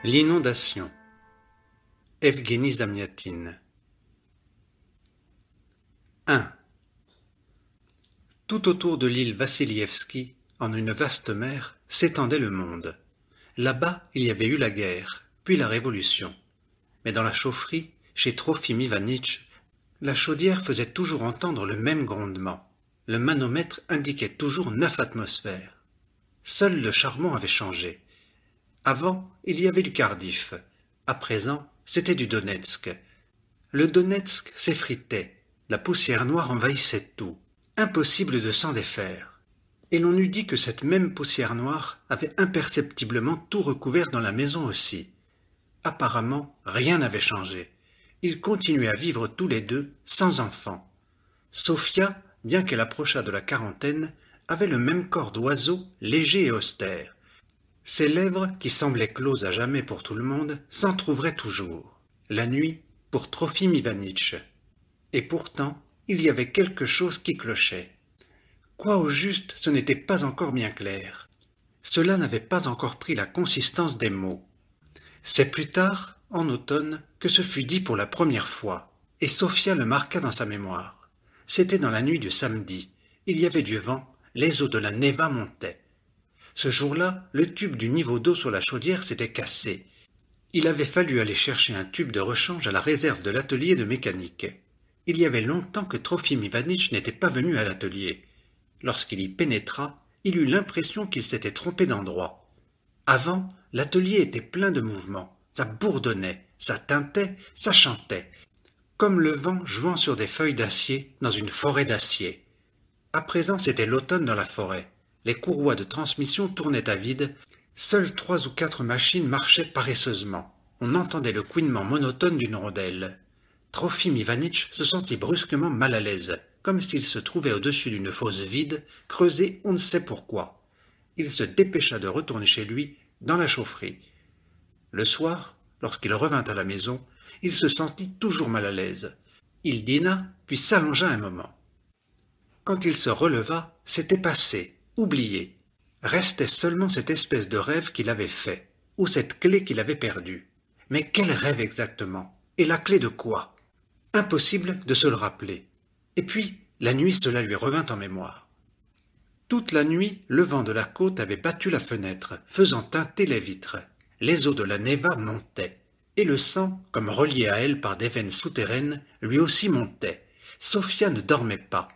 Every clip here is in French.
L'inondation. Evguénie Zamiatine. 1. Tout autour de l'île Vassilievski, en une vaste mer, s'étendait le monde. Là-bas, il y avait eu la guerre, puis la révolution. Mais dans la chaufferie, chez Trofim Ivanitch, la chaudière faisait toujours entendre le même grondement. Le manomètre indiquait toujours 9 atmosphères. Seul le charbon avait changé. Avant, il y avait du Cardiff. À présent, c'était du Donetsk. Le Donetsk s'effritait. La poussière noire envahissait tout. Impossible de s'en défaire. Et l'on eût dit que cette même poussière noire avait imperceptiblement tout recouvert dans la maison aussi. Apparemment, rien n'avait changé. Ils continuaient à vivre tous les deux, sans enfants. Sophia, bien qu'elle approchât de la quarantaine, avait le même corps d'oiseau, léger et austère. Ses lèvres, qui semblaient closes à jamais pour tout le monde, s'entr'ouvraient toujours. La nuit, pour Trofim Ivanitch. Et pourtant, il y avait quelque chose qui clochait. Quoi au juste, ce n'était pas encore bien clair. Cela n'avait pas encore pris la consistance des mots. C'est plus tard, en automne, que ce fut dit pour la première fois, et Sophia le marqua dans sa mémoire. C'était dans la nuit du samedi. Il y avait du vent, les eaux de la Neva montaient. Ce jour-là, le tube du niveau d'eau sur la chaudière s'était cassé. Il avait fallu aller chercher un tube de rechange à la réserve de l'atelier de mécanique. Il y avait longtemps que Trofim Ivanitch n'était pas venu à l'atelier. Lorsqu'il y pénétra, il eut l'impression qu'il s'était trompé d'endroit. Avant, l'atelier était plein de mouvements. Ça bourdonnait, ça tintait, ça chantait. Comme le vent jouant sur des feuilles d'acier dans une forêt d'acier. À présent, c'était l'automne dans la forêt. Les courroies de transmission tournaient à vide. Seules 3 ou 4 machines marchaient paresseusement. On entendait le couinement monotone d'une rondelle. Trofim Ivanitch se sentit brusquement mal à l'aise, comme s'il se trouvait au-dessus d'une fosse vide, creusée on ne sait pourquoi. Il se dépêcha de retourner chez lui, dans la chaufferie. Le soir, lorsqu'il revint à la maison, il se sentit toujours mal à l'aise. Il dîna, puis s'allongea un moment. Quand il se releva, c'était passé, oublié. Restait seulement cette espèce de rêve qu'il avait fait, ou cette clé qu'il avait perdue. Mais quel rêve exactement? Et la clé de quoi? Impossible de se le rappeler. Et puis, la nuit, cela lui revint en mémoire. Toute la nuit, le vent de la côte avait battu la fenêtre, faisant teinter les vitres. Les eaux de la Neva montaient, et le sang, comme relié à elle par des veines souterraines, lui aussi montait. Sophia ne dormait pas.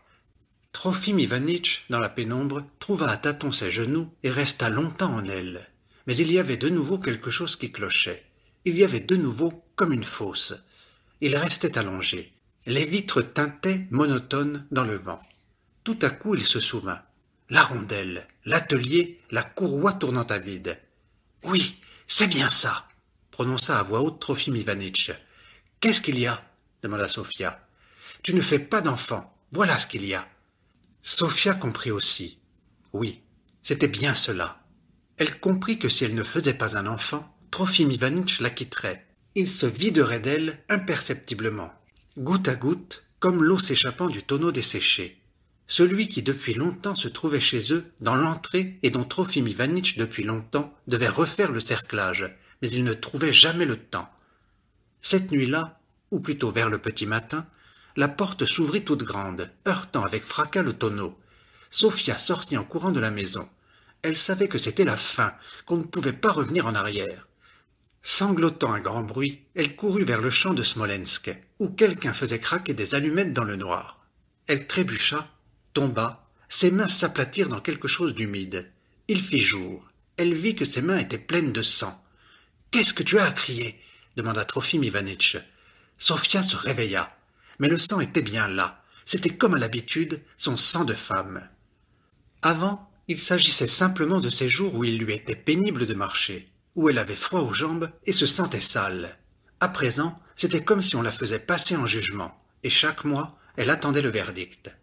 Trofim Ivanitch, dans la pénombre, trouva à tâtons ses genoux et resta longtemps en elle. Mais il y avait de nouveau quelque chose qui clochait. Il y avait de nouveau comme une fosse. Il restait allongé. Les vitres tintaient monotones dans le vent. Tout à coup, il se souvint. La rondelle, l'atelier, la courroie tournant à vide. « Oui, c'est bien ça !» prononça à voix haute Trofim Ivanitch. « Qu'est-ce qu'il y a ?» demanda Sophia. « Tu ne fais pas d'enfant, voilà ce qu'il y a. » Sophia comprit aussi. Oui, c'était bien cela. Elle comprit que si elle ne faisait pas un enfant, Trofim Ivanitch la quitterait. Il se viderait d'elle imperceptiblement, goutte à goutte, comme l'eau s'échappant du tonneau desséché. Celui qui depuis longtemps se trouvait chez eux, dans l'entrée, et dont Trofim Ivanitch depuis longtemps devait refaire le cerclage, mais il ne trouvait jamais le temps. Cette nuit-là, ou plutôt vers le petit matin, la porte s'ouvrit toute grande, heurtant avec fracas le tonneau. Sophia sortit en courant de la maison. Elle savait que c'était la fin, qu'on ne pouvait pas revenir en arrière. Sanglotant un grand bruit, elle courut vers le champ de Smolensk, où quelqu'un faisait craquer des allumettes dans le noir. Elle trébucha, tomba, ses mains s'aplatirent dans quelque chose d'humide. Il fit jour. Elle vit que ses mains étaient pleines de sang. « Qu'est-ce que tu as à crier ?» demanda Trofim Ivanitch. Sophia se réveilla. Mais le sang était bien là. C'était comme à l'habitude, son sang de femme. Avant, il s'agissait simplement de ces jours où il lui était pénible de marcher, où elle avait froid aux jambes et se sentait sale. À présent, c'était comme si on la faisait passer en jugement, et chaque mois, elle attendait le verdict.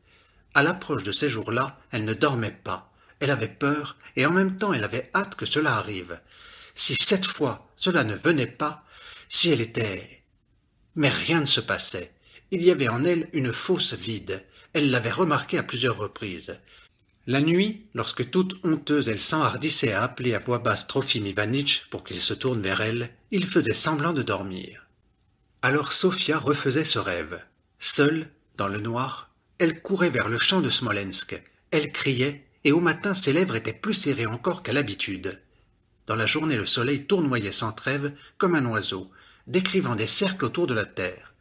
À l'approche de ces jours-là, elle ne dormait pas. Elle avait peur, et en même temps elle avait hâte que cela arrive. Si cette fois, cela ne venait pas, si elle était... Mais rien ne se passait. Il y avait en elle une fosse vide. Elle l'avait remarqué à plusieurs reprises. La nuit, lorsque toute honteuse elle s'enhardissait à appeler à voix basse Trofim Ivanitch pour qu'il se tourne vers elle, il faisait semblant de dormir. Alors Sofia refaisait ce rêve. Seule, dans le noir, elle courait vers le champ de Smolensk. Elle criait, et au matin ses lèvres étaient plus serrées encore qu'à l'habitude. Dans la journée, le soleil tournoyait sans trêve comme un oiseau, décrivant des cercles autour de la terre.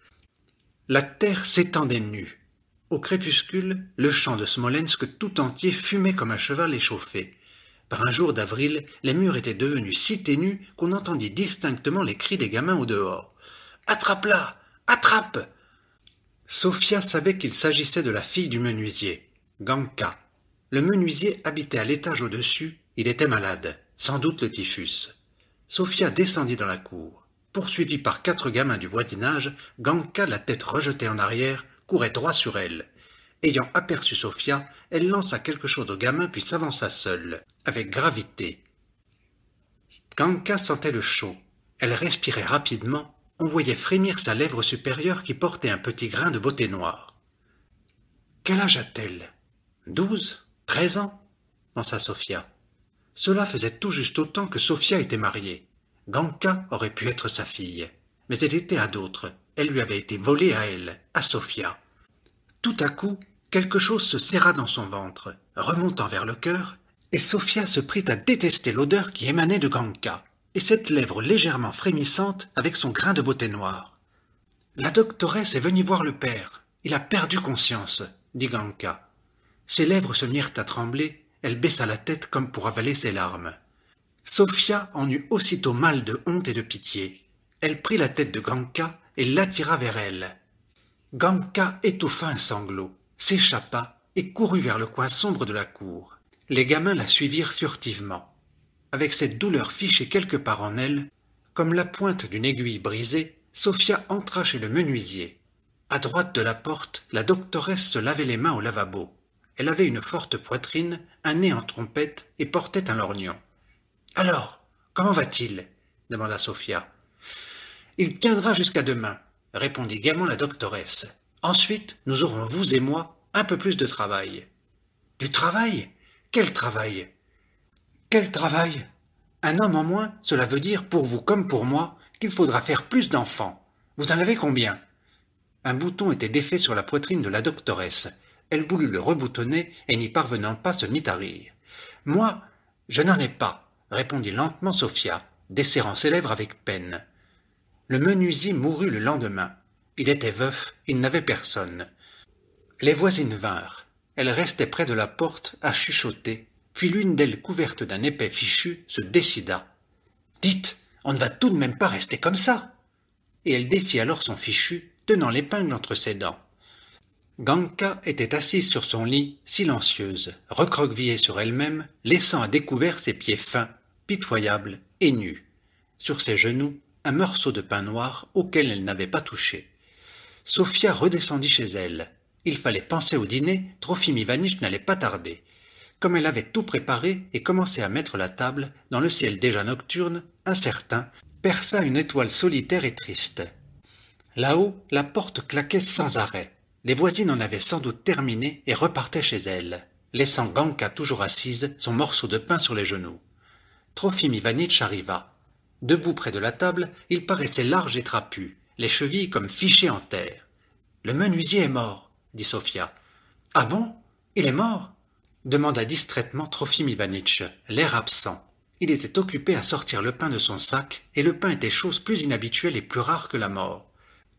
La terre s'étendait nue. Au crépuscule, le champ de Smolensk tout entier fumait comme un cheval échauffé. Par un jour d'avril, les murs étaient devenus si ténus qu'on entendit distinctement les cris des gamins au dehors. « Attrape-la! Attrape !» Sofia savait qu'il s'agissait de la fille du menuisier, Ganka. Le menuisier habitait à l'étage au-dessus, il était malade, sans doute le typhus. Sofia descendit dans la cour. Poursuivie par 4 gamins du voisinage, Ganka, la tête rejetée en arrière, courait droit sur elle. Ayant aperçu Sofia, elle lança quelque chose au gamin puis s'avança seule, avec gravité. Ganka sentait le chaud. Elle respirait rapidement. On voyait frémir sa lèvre supérieure qui portait un petit grain de beauté noire. « Quel âge a-t-elle ? 12 ? 13 ans ?» pensa Sofia. Cela faisait tout juste autant que Sofia était mariée. Ganka aurait pu être sa fille, mais elle était à d'autres. Elle lui avait été volée à elle, à Sofia. Tout à coup, quelque chose se serra dans son ventre, remontant vers le cœur, et Sofia se prit à détester l'odeur qui émanait de Ganka, et cette lèvre légèrement frémissante avec son grain de beauté noire. « La doctoresse est venue voir le père. Il a perdu conscience, » dit Ganka. Ses lèvres se mirent à trembler, elle baissa la tête comme pour avaler ses larmes. Sofia en eut aussitôt mal de honte et de pitié. Elle prit la tête de Ganka et l'attira vers elle. Ganka étouffa un sanglot, s'échappa et courut vers le coin sombre de la cour. Les gamins la suivirent furtivement. Avec cette douleur fichée quelque part en elle, comme la pointe d'une aiguille brisée, Sofia entra chez le menuisier. À droite de la porte, la doctoresse se lavait les mains au lavabo. Elle avait une forte poitrine, un nez en trompette et portait un lorgnon. « Alors, comment va-t-il » demanda Sofia. « Il tiendra jusqu'à demain, » répondit gaiement la doctoresse. « Ensuite, nous aurons, vous et moi, un peu plus de travail. »« Du travail ? Quel travail ?»« Quel travail ? Un homme en moins, cela veut dire, pour vous comme pour moi, qu'il faudra faire plus d'enfants. Vous en avez combien ?» Un bouton était défait sur la poitrine de la doctoresse. Elle voulut le reboutonner et n'y parvenant pas se mit à rire. « Moi, je n'en ai pas, » répondit lentement Sofia, desserrant ses lèvres avec peine. Le menuisier mourut le lendemain. Il était veuf, il n'avait personne. Les voisines vinrent. Elles restaient près de la porte à chuchoter, puis l'une d'elles, couverte d'un épais fichu, se décida. « Dites, on ne va tout de même pas rester comme ça !» Et elle défit alors son fichu, tenant l'épingle entre ses dents. Ganka était assise sur son lit, silencieuse, recroquevillée sur elle-même, laissant à découvert ses pieds fins, pitoyables et nus. Sur ses genoux, un morceau de pain noir auquel elle n'avait pas touché. Sofia redescendit chez elle. Il fallait penser au dîner, Trofim Ivanitch n'allait pas tarder. Comme elle avait tout préparé et commencé à mettre la table, dans le ciel déjà nocturne, incertain, perça une étoile solitaire et triste. Là-haut, la porte claquait sans arrêt. Les voisines en avaient sans doute terminé et repartaient chez elles, laissant Ganka toujours assise, son morceau de pain sur les genoux. Trofim Ivanitch arriva. Debout près de la table, il paraissait large et trapu, les chevilles comme fichées en terre. « Le menuisier est mort, » dit Sofia. « Ah bon? Il est mort ?» demanda distraitement Trofim Ivanitch, l'air absent. Il était occupé à sortir le pain de son sac, et le pain était chose plus inhabituelle et plus rare que la mort.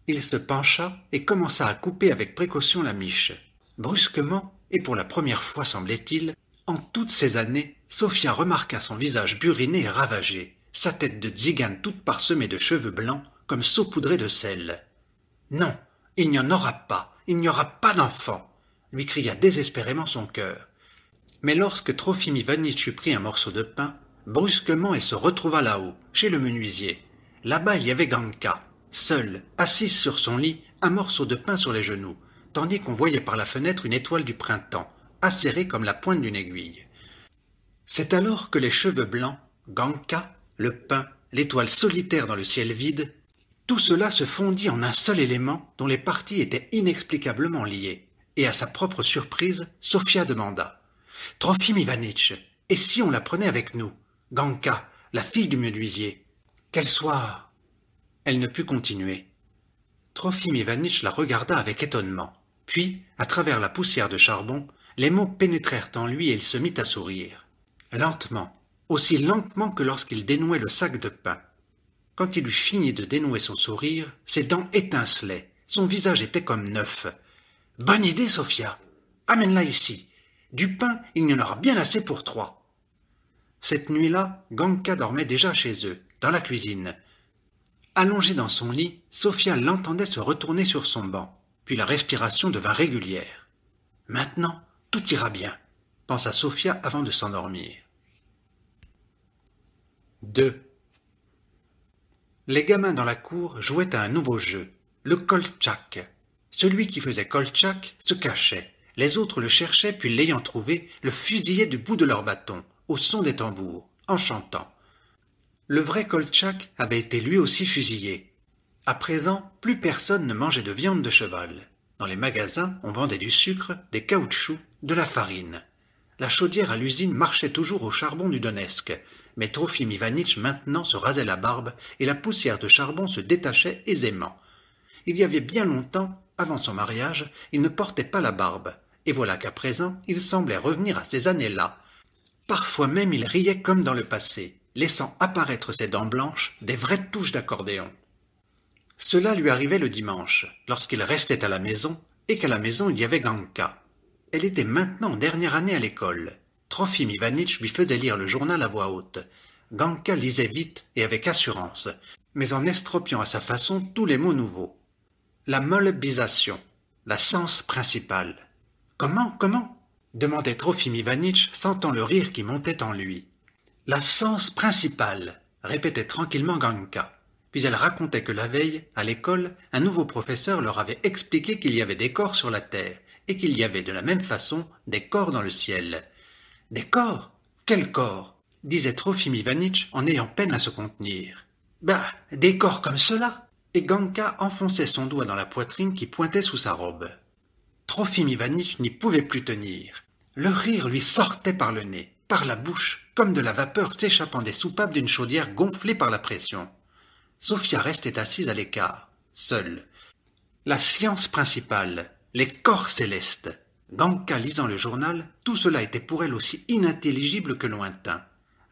Il se pencha et commença à couper avec précaution la miche. Brusquement, et pour la première fois semblait-il, en toutes ces années, Sofia remarqua son visage buriné et ravagé, sa tête de tzigane toute parsemée de cheveux blancs, comme saupoudrés de sel. « Non, il n'y en aura pas, il n'y aura pas d'enfant !» lui cria désespérément son cœur. Mais lorsque Trofim Ivanitch eut pris un morceau de pain, brusquement elle se retrouva là-haut, chez le menuisier. Là-bas il y avait Ganka, seule, assise sur son lit, un morceau de pain sur les genoux, tandis qu'on voyait par la fenêtre une étoile du printemps, acérée comme la pointe d'une aiguille. C'est alors que les cheveux blancs, Ganka, le pain, l'étoile solitaire dans le ciel vide, tout cela se fondit en un seul élément dont les parties étaient inexplicablement liées, et à sa propre surprise, Sofia demanda Trofim Ivanitch, et si on la prenait avec nous, Ganka, la fille du menuisier, qu'elle soit... » Elle ne put continuer. Trofim Ivanitch la regarda avec étonnement. Puis, à travers la poussière de charbon, les mots pénétrèrent en lui et il se mit à sourire. Lentement, aussi lentement que lorsqu'il dénouait le sac de pain. Quand il eut fini de dénouer son sourire, ses dents étincelaient, son visage était comme neuf. « Bonne idée, Sophia. Amène-la ici. Du pain, il y en aura bien assez pour 3. » Cette nuit-là, Ganka dormait déjà chez eux, dans la cuisine. Allongée dans son lit, Sophia l'entendait se retourner sur son banc, puis la respiration devint régulière. « Maintenant, tout ira bien », pensa Sophia avant de s'endormir. 2. Les gamins dans la cour jouaient à un nouveau jeu, le koltchak. Celui qui faisait koltchak se cachait, les autres le cherchaient puis l'ayant trouvé, le fusillaient du bout de leur bâton, au son des tambours, en chantant. Le vrai koltchak avait été lui aussi fusillé. À présent, plus personne ne mangeait de viande de cheval. Dans les magasins, on vendait du sucre, des caoutchoucs, de la farine. La chaudière à l'usine marchait toujours au charbon du Donetsk, mais Trofim Ivanitch maintenant se rasait la barbe et la poussière de charbon se détachait aisément. Il y avait bien longtemps, avant son mariage, il ne portait pas la barbe, et voilà qu'à présent, il semblait revenir à ces années-là. Parfois même il riait comme dans le passé, laissant apparaître ses dents blanches, des vraies touches d'accordéon. Cela lui arrivait le dimanche, lorsqu'il restait à la maison, et qu'à la maison il y avait Ganka. Elle était maintenant en dernière année à l'école. Trofim Ivanitch lui faisait lire le journal à voix haute. Ganka lisait vite et avec assurance, mais en estropiant à sa façon tous les mots nouveaux. La molebisation, la sens principale. « Comment ? Demandait Trofim Ivanitch, sentant le rire qui montait en lui. « La sens principale, répétait tranquillement Ganka. Puis elle racontait que la veille, à l'école, un nouveau professeur leur avait expliqué qu'il y avait des corps sur la terre, et qu'il y avait de la même façon des corps dans le ciel. « Des corps ? Quels corps ?» disait Trofim Ivanitch en ayant peine à se contenir. « Bah, des corps comme cela !» Et Ganka enfonçait son doigt dans la poitrine qui pointait sous sa robe. Trofim Ivanitch n'y pouvait plus tenir. Le rire lui sortait par le nez, par la bouche, comme de la vapeur s'échappant des soupapes d'une chaudière gonflée par la pression. Sophia restait assise à l'écart, seule. La science principale, les corps célestes. Ganka lisant le journal, tout cela était pour elle aussi inintelligible que lointain.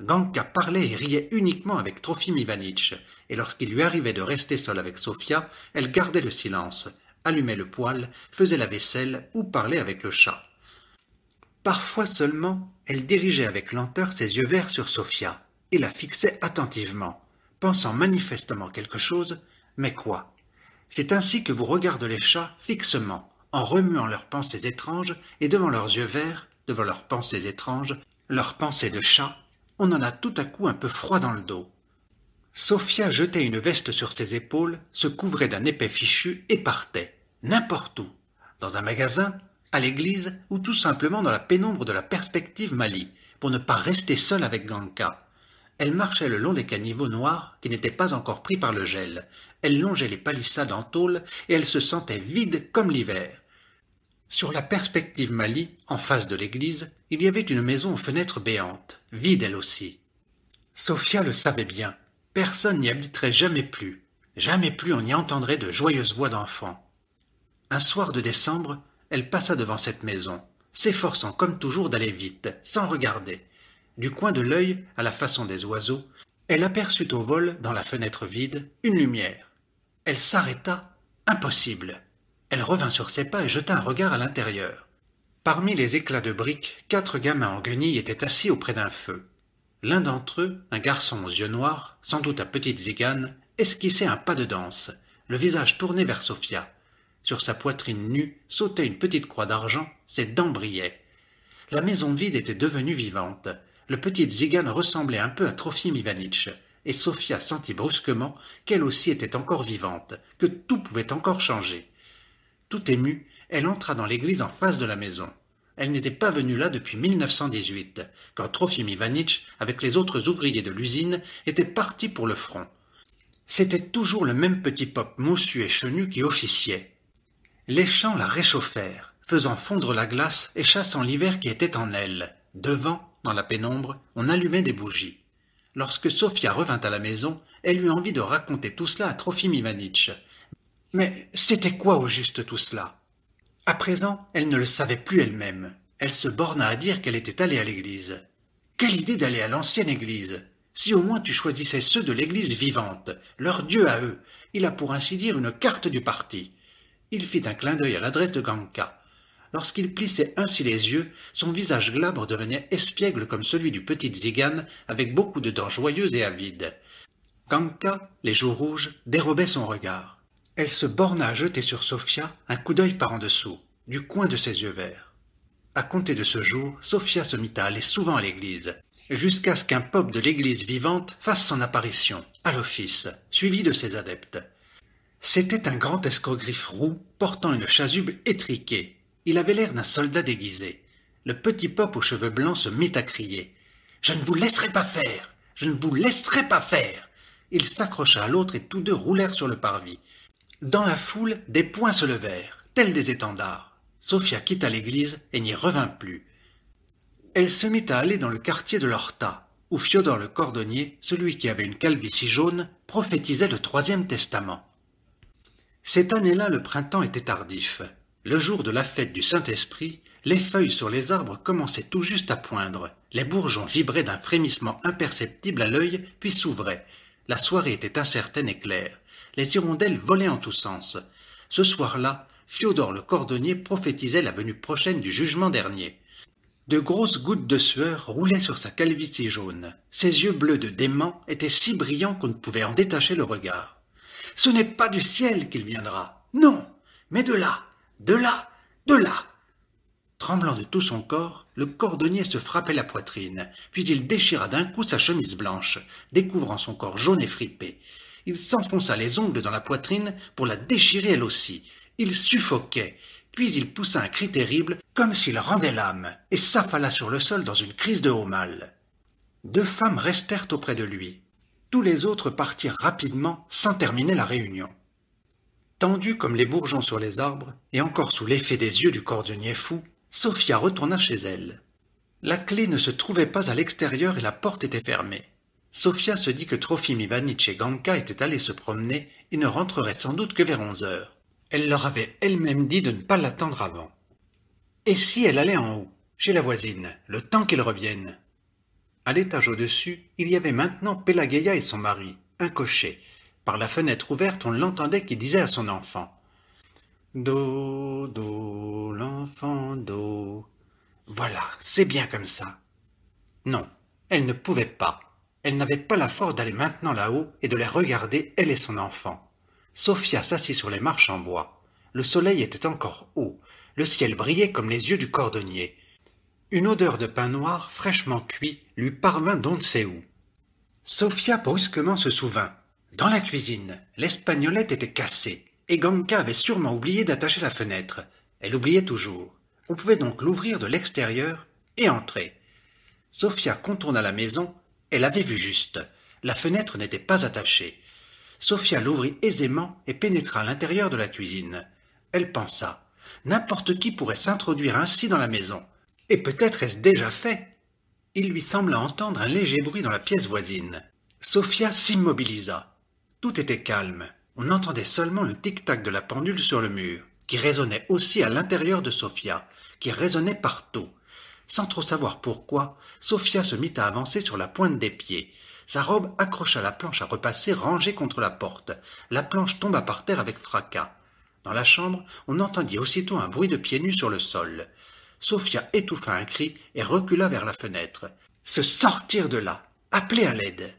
Ganka parlait et riait uniquement avec Trofim Ivanitch, et lorsqu'il lui arrivait de rester seule avec Sophia, elle gardait le silence, allumait le poêle, faisait la vaisselle ou parlait avec le chat. Parfois seulement, elle dirigeait avec lenteur ses yeux verts sur Sophia, et la fixait attentivement, pensant manifestement quelque chose, mais quoi? C'est ainsi que vous regardent les chats fixement, en remuant leurs pensées étranges, et devant leurs yeux verts, devant leurs pensées étranges, leurs pensées de chat, on en a tout à coup un peu froid dans le dos. Sophia jetait une veste sur ses épaules, se couvrait d'un épais fichu et partait, n'importe où, dans un magasin, à l'église ou tout simplement dans la pénombre de la perspective Mali, pour ne pas rester seule avec Ganka. Elle marchait le long des caniveaux noirs qui n'étaient pas encore pris par le gel. Elle longeait les palissades en tôle et elle se sentait vide comme l'hiver. Sur la perspective Mali, en face de l'église, il y avait une maison aux fenêtres béantes, vide elle aussi. Sophia le savait bien, personne n'y habiterait jamais plus on y entendrait de joyeuses voix d'enfants. Un soir de décembre, elle passa devant cette maison, s'efforçant comme toujours d'aller vite, sans regarder. Du coin de l'œil, à la façon des oiseaux, elle aperçut au vol, dans la fenêtre vide, une lumière. Elle s'arrêta, impossible. Elle revint sur ses pas et jeta un regard à l'intérieur. Parmi les éclats de briques, 4 gamins en guenilles étaient assis auprès d'un feu. L'un d'entre eux, un garçon aux yeux noirs, sans doute à petite zigane, esquissait un pas de danse, le visage tourné vers Sophia. Sur sa poitrine nue sautait une petite croix d'argent, ses dents brillaient. La maison vide était devenue vivante. Le petit zigane ressemblait un peu à Trofim Ivanitch, et Sophia sentit brusquement qu'elle aussi était encore vivante, que tout pouvait encore changer. Tout émue, elle entra dans l'église en face de la maison. Elle n'était pas venue là depuis 1918, quand Trofim Ivanitch, avec les autres ouvriers de l'usine, était parti pour le front. C'était toujours le même petit pop moussu et chenu qui officiait. Les chants la réchauffèrent, faisant fondre la glace et chassant l'hiver qui était en elle. Devant, dans la pénombre, on allumait des bougies. Lorsque Sofia revint à la maison, elle eut envie de raconter tout cela à Trofim Ivanitch. Mais c'était quoi au juste tout cela? À présent, elle ne le savait plus elle-même. Elle se borna à dire qu'elle était allée à l'église. Quelle idée d'aller à l'ancienne église! Si au moins tu choisissais ceux de l'église vivante, leur Dieu à eux, il a pour ainsi dire une carte du parti. Il fit un clin d'œil à l'adresse de Ganka. Lorsqu'il plissait ainsi les yeux, son visage glabre devenait espiègle comme celui du petit Tzigan, avec beaucoup de dents joyeuses et avides. Ganka, les joues rouges, dérobait son regard. Elle se borna à jeter sur Sofia un coup d'œil par en dessous, du coin de ses yeux verts. À compter de ce jour, Sofia se mit à aller souvent à l'église, jusqu'à ce qu'un pope de l'église vivante fasse son apparition, à l'office, suivi de ses adeptes. C'était un grand escogriffe roux, portant une chasuble étriquée. Il avait l'air d'un soldat déguisé. Le petit pope aux cheveux blancs se mit à crier. « Je ne vous laisserai pas faire! Je ne vous laisserai pas faire !» Il s'accrocha à l'autre et tous deux roulèrent sur le parvis. Dans la foule, des poings se levèrent, tels des étendards. Sofia quitta l'église et n'y revint plus. Elle se mit à aller dans le quartier de l'Horta, où Fiodor le cordonnier, celui qui avait une calvitie jaune, prophétisait le troisième testament. Cette année-là, le printemps était tardif. Le jour de la fête du Saint-Esprit, les feuilles sur les arbres commençaient tout juste à poindre. Les bourgeons vibraient d'un frémissement imperceptible à l'œil, puis s'ouvraient. La soirée était incertaine et claire. Les hirondelles volaient en tous sens. Ce soir-là, Fiodor le cordonnier prophétisait la venue prochaine du jugement dernier. De grosses gouttes de sueur roulaient sur sa calvitie jaune. Ses yeux bleus de dément étaient si brillants qu'on ne pouvait en détacher le regard. « Ce n'est pas du ciel qu'il viendra, non, mais de là, de là, de là !» Tremblant de tout son corps, le cordonnier se frappait la poitrine, puis il déchira d'un coup sa chemise blanche, découvrant son corps jaune et fripé. Il s'enfonça les ongles dans la poitrine pour la déchirer elle aussi. Il suffoquait, puis il poussa un cri terrible, comme s'il rendait l'âme, et s'affala sur le sol dans une crise de haut mal. Deux femmes restèrent auprès de lui. Tous les autres partirent rapidement, sans terminer la réunion. Tendue comme les bourgeons sur les arbres, et encore sous l'effet des yeux du cordonnier fou, Sofia retourna chez elle. La clé ne se trouvait pas à l'extérieur et la porte était fermée. Sofia se dit que Trofim Ivanitch et Ganka étaient allés se promener et ne rentreraient sans doute que vers 11 heures. Elle leur avait elle-même dit de ne pas l'attendre avant. Et si elle allait en haut, chez la voisine, le temps qu'elle revienne? À l'étage au-dessus, il y avait maintenant Pelageya et son mari, un cocher. Par la fenêtre ouverte, on l'entendait qui disait à son enfant « Do, do, l'enfant, do. » Voilà, c'est bien comme ça. Non, elle ne pouvait pas. Elle n'avait pas la force d'aller maintenant là-haut et de les regarder, elle et son enfant. Sofia s'assit sur les marches en bois. Le soleil était encore haut. Le ciel brillait comme les yeux du cordonnier. Une odeur de pain noir, fraîchement cuit, lui parvint d'on ne sait où. Sofia brusquement se souvint. Dans la cuisine, l'espagnolette était cassée, et Ganka avait sûrement oublié d'attacher la fenêtre. Elle oubliait toujours. On pouvait donc l'ouvrir de l'extérieur et entrer. Sofia contourna la maison. Elle avait vu juste. La fenêtre n'était pas attachée. Sofia l'ouvrit aisément et pénétra à l'intérieur de la cuisine. Elle pensa. N'importe qui pourrait s'introduire ainsi dans la maison. Et peut-être est-ce déjà fait. Il lui sembla entendre un léger bruit dans la pièce voisine. Sofia s'immobilisa. Tout était calme. On entendait seulement le tic-tac de la pendule sur le mur, qui résonnait aussi à l'intérieur de Sofia, qui résonnait partout. Sans trop savoir pourquoi, Sofia se mit à avancer sur la pointe des pieds. Sa robe accrocha la planche à repasser rangée contre la porte. La planche tomba par terre avec fracas. Dans la chambre, on entendit aussitôt un bruit de pieds nus sur le sol. Sofia étouffa un cri et recula vers la fenêtre. Se sortir de là, appeler à l'aide.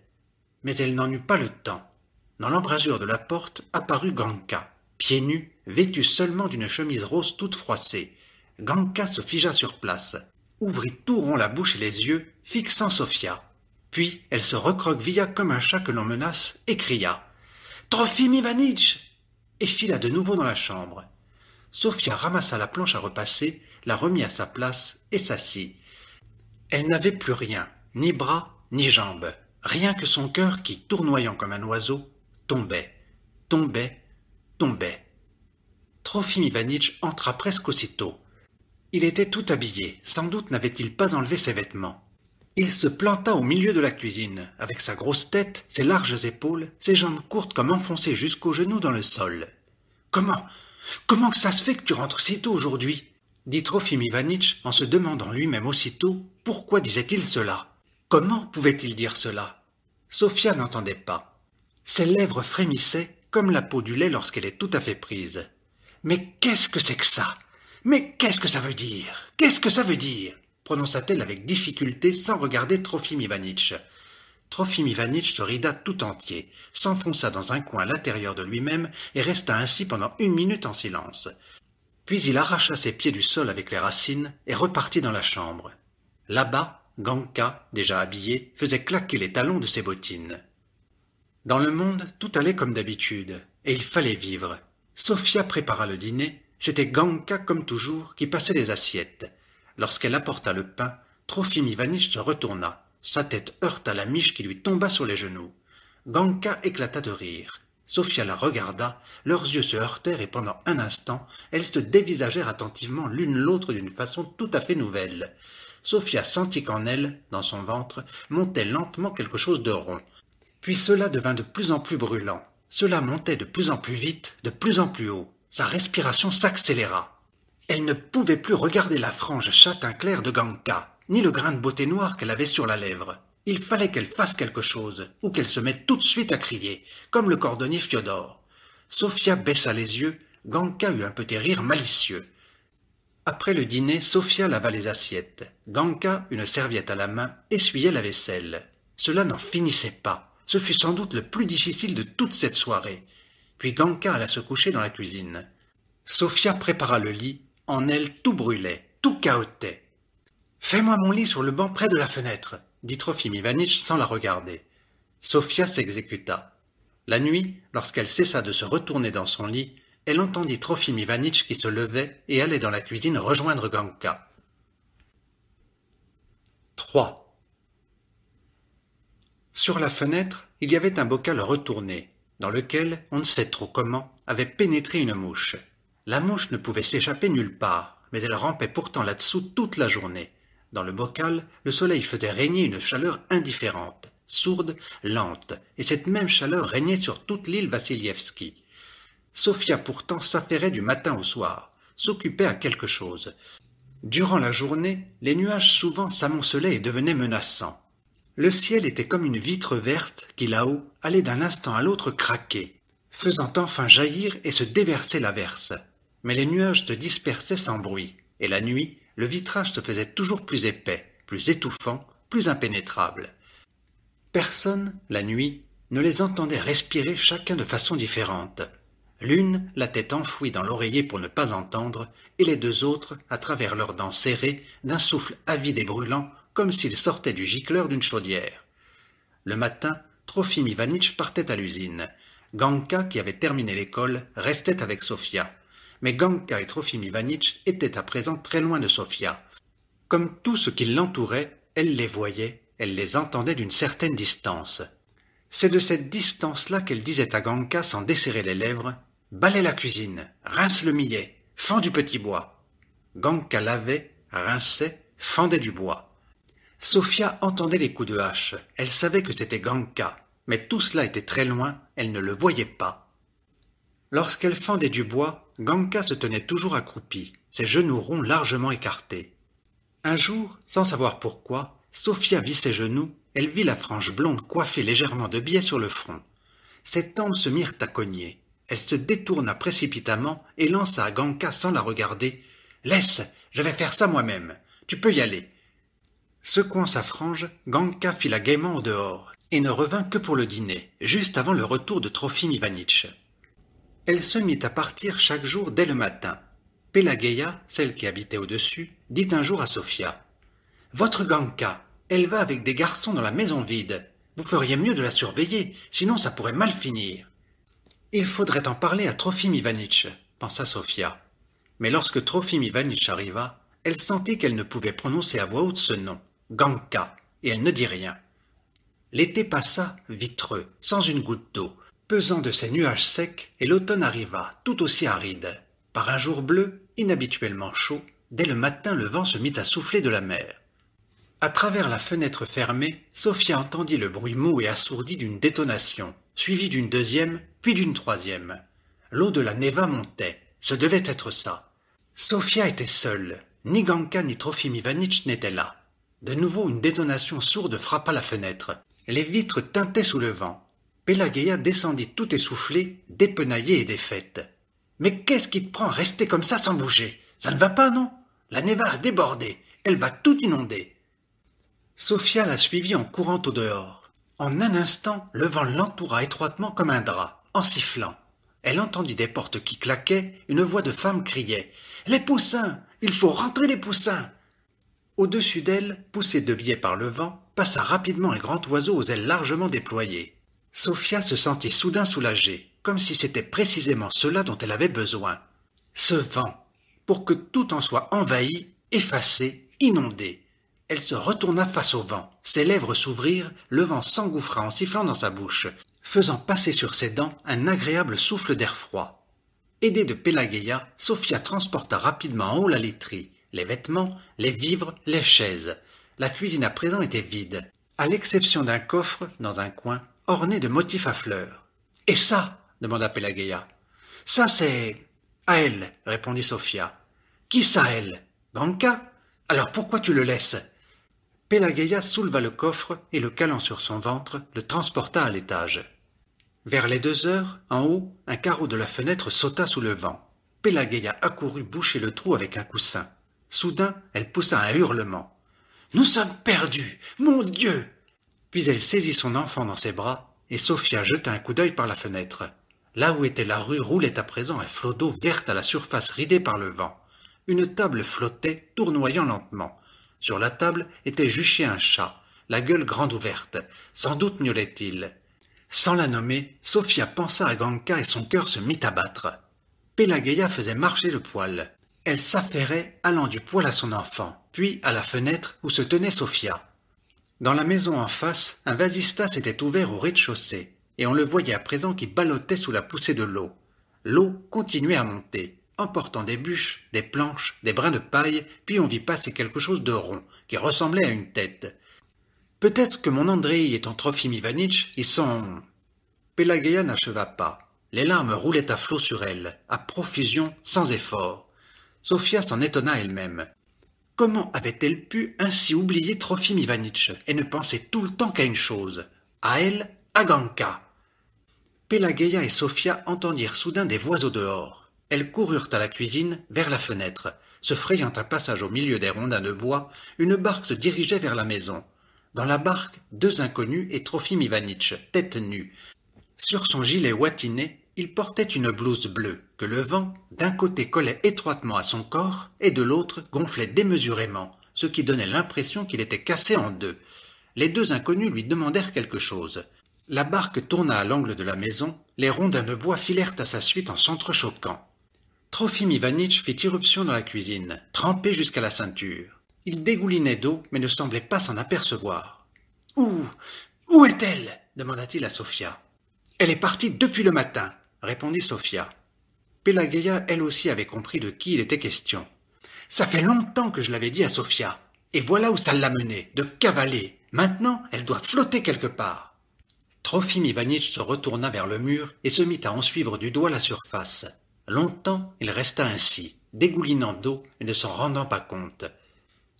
Mais elle n'en eut pas le temps. Dans l'embrasure de la porte apparut Ganka, pieds nus, vêtu seulement d'une chemise rose toute froissée. Ganka se figea sur place, ouvrit tout rond la bouche et les yeux, fixant Sofia. Puis elle se recroquevilla comme un chat que l'on menace et cria « Trofim Ivanitch !» et fila de nouveau dans la chambre. Sofia ramassa la planche à repasser, la remit à sa place et s'assit. Elle n'avait plus rien, ni bras, ni jambes, rien que son cœur qui, tournoyant comme un oiseau, tombait, tombait, tombait. Trofim Ivanitch entra presque aussitôt. Il était tout habillé, sans doute n'avait-il pas enlevé ses vêtements. Il se planta au milieu de la cuisine, avec sa grosse tête, ses larges épaules, ses jambes courtes comme enfoncées jusqu'aux genoux dans le sol. « Comment que ça se fait que tu rentres si tôt aujourd'hui ?» dit Trofim Ivanitch en se demandant lui-même aussitôt pourquoi disait-il cela. Comment pouvait-il dire cela? Sofia n'entendait pas. Ses lèvres frémissaient comme la peau du lait lorsqu'elle est tout à fait prise. « Mais qu'est-ce que c'est que ça? Mais qu'est-ce que ça veut dire? Qu'est-ce que ça veut dire ?» prononça-t-elle avec difficulté sans regarder Trofim Ivanitch. Trofim Ivanitch se rida tout entier, s'enfonça dans un coin à l'intérieur de lui-même et resta ainsi pendant 1 minute en silence. Puis il arracha ses pieds du sol avec les racines et repartit dans la chambre. Là-bas, Ganka, déjà habillé, faisait claquer les talons de ses bottines. Dans le monde, tout allait comme d'habitude, et il fallait vivre. Sofia prépara le dîner, c'était Ganka comme toujours qui passait les assiettes. Lorsqu'elle apporta le pain, Trofim Ivanitch se retourna. Sa tête heurta la miche qui lui tomba sur les genoux. Ganka éclata de rire. Sofia la regarda, leurs yeux se heurtèrent et pendant un instant, elles se dévisagèrent attentivement l'une l'autre d'une façon tout à fait nouvelle. Sofia sentit qu'en elle, dans son ventre, montait lentement quelque chose de rond. Puis cela devint de plus en plus brûlant. Cela montait de plus en plus vite, de plus en plus haut. Sa respiration s'accéléra. Elle ne pouvait plus regarder la frange châtain clair de Ganka, ni le grain de beauté noir qu'elle avait sur la lèvre. Il fallait qu'elle fasse quelque chose, ou qu'elle se mette tout de suite à crier, comme le cordonnier Fiodor. Sofia baissa les yeux, Ganka eut un petit rire malicieux. Après le dîner, Sofia lava les assiettes. Ganka, une serviette à la main, essuyait la vaisselle. Cela n'en finissait pas. Ce fut sans doute le plus difficile de toute cette soirée. Puis Ganka alla se coucher dans la cuisine. Sofia prépara le lit. En elle, tout brûlait, tout cahotait. « Fais-moi mon lit sur le banc près de la fenêtre !» dit Trofim Ivanitch sans la regarder. Sofia s'exécuta. La nuit, lorsqu'elle cessa de se retourner dans son lit, elle entendit Trofim Ivanitch qui se levait et allait dans la cuisine rejoindre Ganka. 3. Sur la fenêtre, il y avait un bocal retourné, dans lequel, on ne sait trop comment, avait pénétré une mouche. La mouche ne pouvait s'échapper nulle part, mais elle rampait pourtant là-dessous toute la journée. Dans le bocal, le soleil faisait régner une chaleur indifférente, sourde, lente, et cette même chaleur régnait sur toute l'île Vassilievski. Sofia pourtant s'affairait du matin au soir, s'occupait à quelque chose. Durant la journée, les nuages souvent s'amoncelaient et devenaient menaçants. Le ciel était comme une vitre verte qui, là-haut, allait d'un instant à l'autre craquer, faisant enfin jaillir et se déverser l'averse. Mais les nuages se dispersaient sans bruit, et la nuit, le vitrage se faisait toujours plus épais, plus étouffant, plus impénétrable. Personne, la nuit, ne les entendait respirer chacun de façon différente. L'une, la tête enfouie dans l'oreiller pour ne pas entendre, et les deux autres, à travers leurs dents serrées, d'un souffle avide et brûlant, comme s'ils sortaient du gicleur d'une chaudière. Le matin, Trofim Ivanitch partait à l'usine. Ganka, qui avait terminé l'école, restait avec Sofia. Mais Ganka et Trofim Ivanitch étaient à présent très loin de Sofia. Comme tout ce qui l'entourait, elle les voyait, elle les entendait d'une certaine distance. C'est de cette distance-là qu'elle disait à Ganka sans desserrer les lèvres « Balaie la cuisine, rince le millet, fends du petit bois ». Ganka lavait, rinçait, fendait du bois. Sofia entendait les coups de hache, elle savait que c'était Ganka, mais tout cela était très loin, elle ne le voyait pas. Lorsqu'elle fendait du bois, Ganka se tenait toujours accroupie, ses genoux ronds largement écartés. Un jour, sans savoir pourquoi, Sofia vit ses genoux, elle vit la frange blonde coiffée légèrement de biais sur le front. Ses tempes se mirent à cogner. Elle se détourna précipitamment et lança à Ganka sans la regarder « Laisse, je vais faire ça moi-même, tu peux y aller !» Secouant sa frange, Ganka fila gaiement au dehors et ne revint que pour le dîner, juste avant le retour de Trofim Ivanitch. Elle se mit à partir chaque jour dès le matin. Pelageya, celle qui habitait au-dessus, dit un jour à Sofia « Votre Ganka, elle va avec des garçons dans la maison vide. Vous feriez mieux de la surveiller, sinon ça pourrait mal finir. » Il faudrait en parler à Trofim Ivanitch, pensa Sofia. Mais lorsque Trofim Ivanitch arriva, elle sentit qu'elle ne pouvait prononcer à voix haute ce nom, Ganka, et elle ne dit rien. L'été passa, vitreux, sans une goutte d'eau, pesant de ses nuages secs, et l'automne arriva, tout aussi aride. Par un jour bleu, inhabituellement chaud, Dès le matin, le vent se mit à souffler de la mer. À travers la fenêtre fermée, Sophia entendit le bruit mou et assourdi d'une détonation, suivi d'une deuxième, puis d'une troisième. L'eau de la Neva montait. Ce devait être ça. Sophia était seule. Ni Ganka ni Trofim Ivanitch n'étaient là. De nouveau, une détonation sourde frappa la fenêtre. Les vitres tintaient sous le vent. Pelageya descendit tout essoufflée, dépenaillée et défaite. « Mais qu'est-ce qui te prend à rester comme ça sans bouger? Ça ne va pas, non? La Neva a débordé. Elle va tout inonder. » Sophia la suivit en courant au dehors. En un instant, le vent l'entoura étroitement comme un drap, en sifflant. Elle entendit des portes qui claquaient, une voix de femme criait « Les poussins! Il faut rentrer les poussins !» Au-dessus d'elle, poussé de biais par le vent, passa rapidement un grand oiseau aux ailes largement déployées. Sophia se sentit soudain soulagée, comme si c'était précisément cela dont elle avait besoin. Ce vent, pour que tout en soit envahi, effacé, inondé. Elle se retourna face au vent, ses lèvres s'ouvrirent, le vent s'engouffra en sifflant dans sa bouche, faisant passer sur ses dents un agréable souffle d'air froid. Aidée de Pelageya, Sophia transporta rapidement en haut la literie, les vêtements, les vivres, les chaises. La cuisine à présent était vide, à l'exception d'un coffre, dans un coin, orné de motifs à fleurs. « Et ça ?» demanda Pelageya. « Ça, c'est... à elle, » répondit Sophia. « Qui ça, elle? Ganka? Alors pourquoi tu le laisses ?» Pelageya souleva le coffre et, le calant sur son ventre, le transporta à l'étage. Vers les 2 heures, en haut, un carreau de la fenêtre sauta sous le vent. Pelageya accourut boucher le trou avec un coussin. Soudain, elle poussa un hurlement. « Nous sommes perdus! Mon Dieu !» Puis elle saisit son enfant dans ses bras, et Sophia jeta un coup d'œil par la fenêtre. Là où était la rue roulait à présent un flot d'eau verte à la surface ridée par le vent. Une table flottait, tournoyant lentement. Sur la table était juché un chat, la gueule grande ouverte. Sans doute miaulait-il. Sans la nommer, Sophia pensa à Ganka et son cœur se mit à battre. Pelageya faisait marcher le poêle. Elle s'affairait, allant du poêle à son enfant, puis à la fenêtre où se tenait Sophia. Dans la maison en face, un vasistas s'était ouvert au rez-de-chaussée, et on le voyait à présent qui ballottait sous la poussée de l'eau. L'eau continuait à monter, emportant des bûches, des planches, des brins de paille, puis on vit passer quelque chose de rond, qui ressemblait à une tête. « Peut-être que mon Andrei et ton Trofim Ivanitch, ils sont... » Pelageya n'acheva pas. Les larmes roulaient à flots sur elle, à profusion, sans effort. Sophia s'en étonna elle-même. Comment avait-elle pu ainsi oublier Trofim Ivanitch et ne penser tout le temps qu'à une chose, à elle, à Ganka? Pelageya et Sophia entendirent soudain des voix au dehors. Elles coururent à la cuisine, vers la fenêtre. Se frayant un passage au milieu des rondins de bois, une barque se dirigeait vers la maison. Dans la barque, 2 inconnus et Trofim Ivanitch, tête nue. Sur son gilet ouatiné, il portait une blouse bleue, que le vent, d'un côté collait étroitement à son corps, et de l'autre gonflait démesurément, ce qui donnait l'impression qu'il était cassé en 2. Les 2 inconnus lui demandèrent quelque chose. La barque tourna à l'angle de la maison, les rondins de bois filèrent à sa suite en s'entrechoquant. Trofim Ivanitch fit irruption dans la cuisine, trempé jusqu'à la ceinture. Il dégoulinait d'eau, mais ne semblait pas s'en apercevoir. « Où est-elle » demanda-t-il à Sophia. « Elle est partie depuis le matin » répondit Sophia. Pelageya, elle aussi, avait compris de qui il était question. « Ça fait longtemps que je l'avais dit à Sophia, et voilà où ça l'a menée, de cavaler. Maintenant, elle doit flotter quelque part. » Trofim Ivanitch se retourna vers le mur et se mit à en suivre du doigt la surface. Longtemps, il resta ainsi, dégoulinant d'eau et ne s'en rendant pas compte.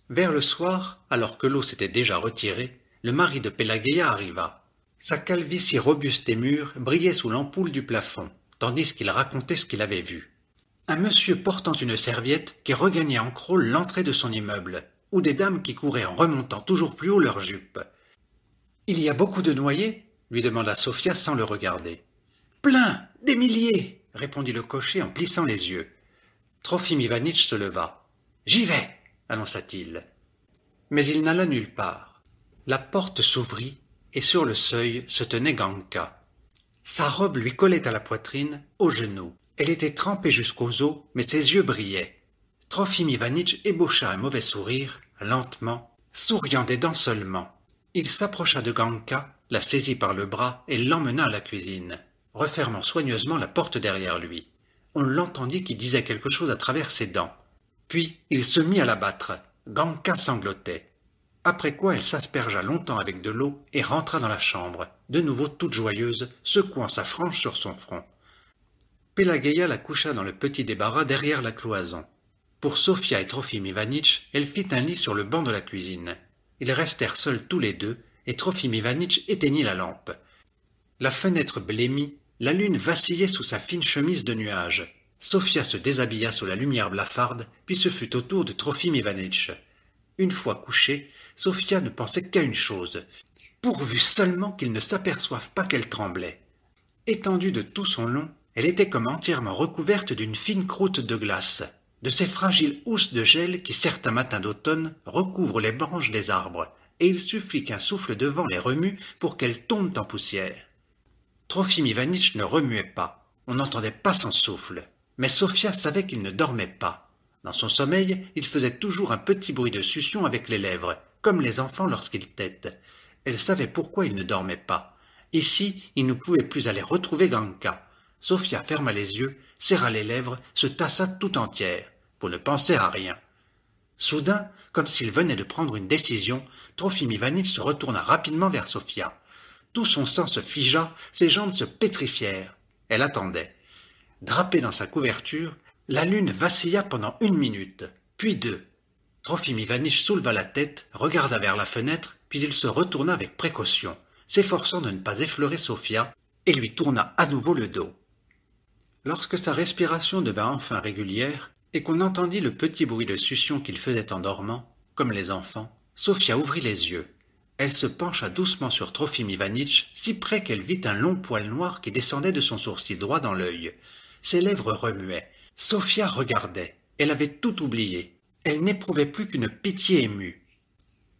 Vers le soir, alors que l'eau s'était déjà retirée, le mari de Pelageya arriva. Sa calvitie robuste et mûre brillait sous l'ampoule du plafond, tandis qu'il racontait ce qu'il avait vu. Un monsieur portant une serviette qui regagnait en crawl l'entrée de son immeuble, ou des dames qui couraient en remontant toujours plus haut leurs jupes. « Il y a beaucoup de noyés ?» lui demanda Sophia sans le regarder. « Plein, des milliers !» répondit le cocher en plissant les yeux. Trofim Ivanitch se leva. « J'y vais !» annonça-t-il. Mais il n'alla nulle part. La porte s'ouvrit, et sur le seuil se tenait Ganka. Sa robe lui collait à la poitrine, aux genoux. Elle était trempée jusqu'aux os, mais ses yeux brillaient. Trofim Ivanitch ébaucha un mauvais sourire, lentement, souriant des dents seulement. Il s'approcha de Ganka, la saisit par le bras et l'emmena à la cuisine, refermant soigneusement la porte derrière lui. On l'entendit qui disait quelque chose à travers ses dents. Puis il se mit à la battre. Ganka sanglotait. Après quoi elle s'aspergea longtemps avec de l'eau et rentra dans la chambre, de nouveau toute joyeuse, secouant sa frange sur son front. Pélagueïa la coucha dans le petit débarras derrière la cloison. Pour Sofia et Trofim Ivanitch, elle fit un lit sur le banc de la cuisine. Ils restèrent seuls tous les deux, et Trofim Ivanitch éteignit la lampe. La fenêtre blêmie, la lune vacillait sous sa fine chemise de nuages. Sofia se déshabilla sous la lumière blafarde, puis ce fut au tour de Trofim Ivanitch. Une fois couchée, Sofia ne pensait qu'à une chose, pourvu seulement qu'il ne s'aperçoive pas qu'elle tremblait. Étendue de tout son long, elle était comme entièrement recouverte d'une fine croûte de glace, de ces fragiles housses de gel qui, certains matins d'automne, recouvrent les branches des arbres, et il suffit qu'un souffle de vent les remue pour qu'elles tombent en poussière. Trofim Ivanitch ne remuait pas, on n'entendait pas son souffle, mais Sofia savait qu'il ne dormait pas. Dans son sommeil, il faisait toujours un petit bruit de succion avec les lèvres, comme les enfants lorsqu'ils tètent. Elle savait pourquoi il ne dormait pas. Ici, il ne pouvait plus aller retrouver Ganka. Sofia ferma les yeux, serra les lèvres, se tassa tout entière, pour ne penser à rien. Soudain, comme s'il venait de prendre une décision, Trofim Ivanitch se retourna rapidement vers Sofia. Tout son sang se figea, ses jambes se pétrifièrent. Elle attendait. Drapée dans sa couverture, la lune vacilla pendant 1 minute, puis 2. Trofim Ivanitch souleva la tête, regarda vers la fenêtre, puis il se retourna avec précaution, s'efforçant de ne pas effleurer Sofia, et lui tourna à nouveau le dos. Lorsque sa respiration devint enfin régulière, et qu'on entendit le petit bruit de succion qu'il faisait en dormant, comme les enfants, Sofia ouvrit les yeux. Elle se pencha doucement sur Trofim Ivanitch, si près qu'elle vit un long poil noir qui descendait de son sourcil droit dans l'œil. Ses lèvres remuaient. Sofia regardait. Elle avait tout oublié. Elle n'éprouvait plus qu'une pitié émue.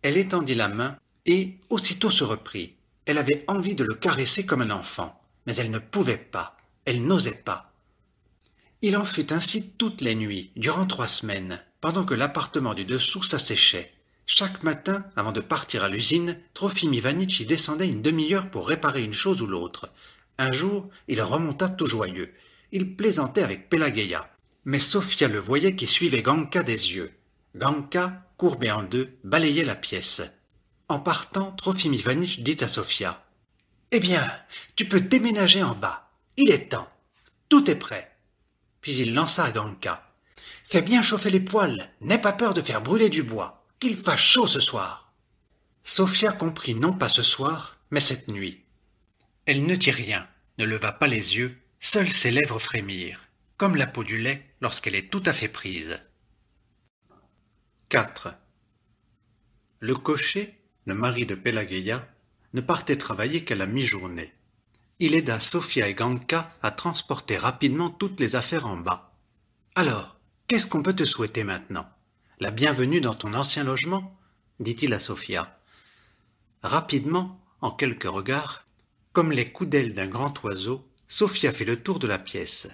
Elle étendit la main et aussitôt se reprit. Elle avait envie de le caresser comme un enfant, mais elle ne pouvait pas. Elle n'osait pas. Il en fut ainsi toutes les nuits, durant 3 semaines, pendant que l'appartement du dessous s'asséchait. Chaque matin, avant de partir à l'usine, Trofim Ivanitch y descendait une demi-heure pour réparer une chose ou l'autre. Un jour, il remonta tout joyeux. Il plaisantait avec Pélagueïa. Mais Sofia le voyait qui suivait Ganka des yeux. Ganka, courbé en deux, balayait la pièce. En partant, Trofim Ivanitch dit à Sofia : « Eh bien, tu peux déménager en bas. Il est temps. Tout est prêt. » Puis il lança à Ganka : « Fais bien chauffer les poêles. N'aie pas peur de faire brûler du bois. Qu'il fasse chaud ce soir. » Sofia comprit non pas ce soir, mais cette nuit. Elle ne dit rien, ne leva pas les yeux, seules ses lèvres frémirent, comme la peau du lait lorsqu'elle est tout à fait prise. 4. Le cocher, le mari de Pélagueïa, ne partait travailler qu'à la mi-journée. Il aida Sofia et Ganka à transporter rapidement toutes les affaires en bas. « Alors, qu'est-ce qu'on peut te souhaiter maintenant ? La bienvenue dans ton ancien logement ?» dit-il à Sofia. Rapidement, en quelques regards, comme les coups d'aile d'un grand oiseau, Sofia fit le tour de la pièce.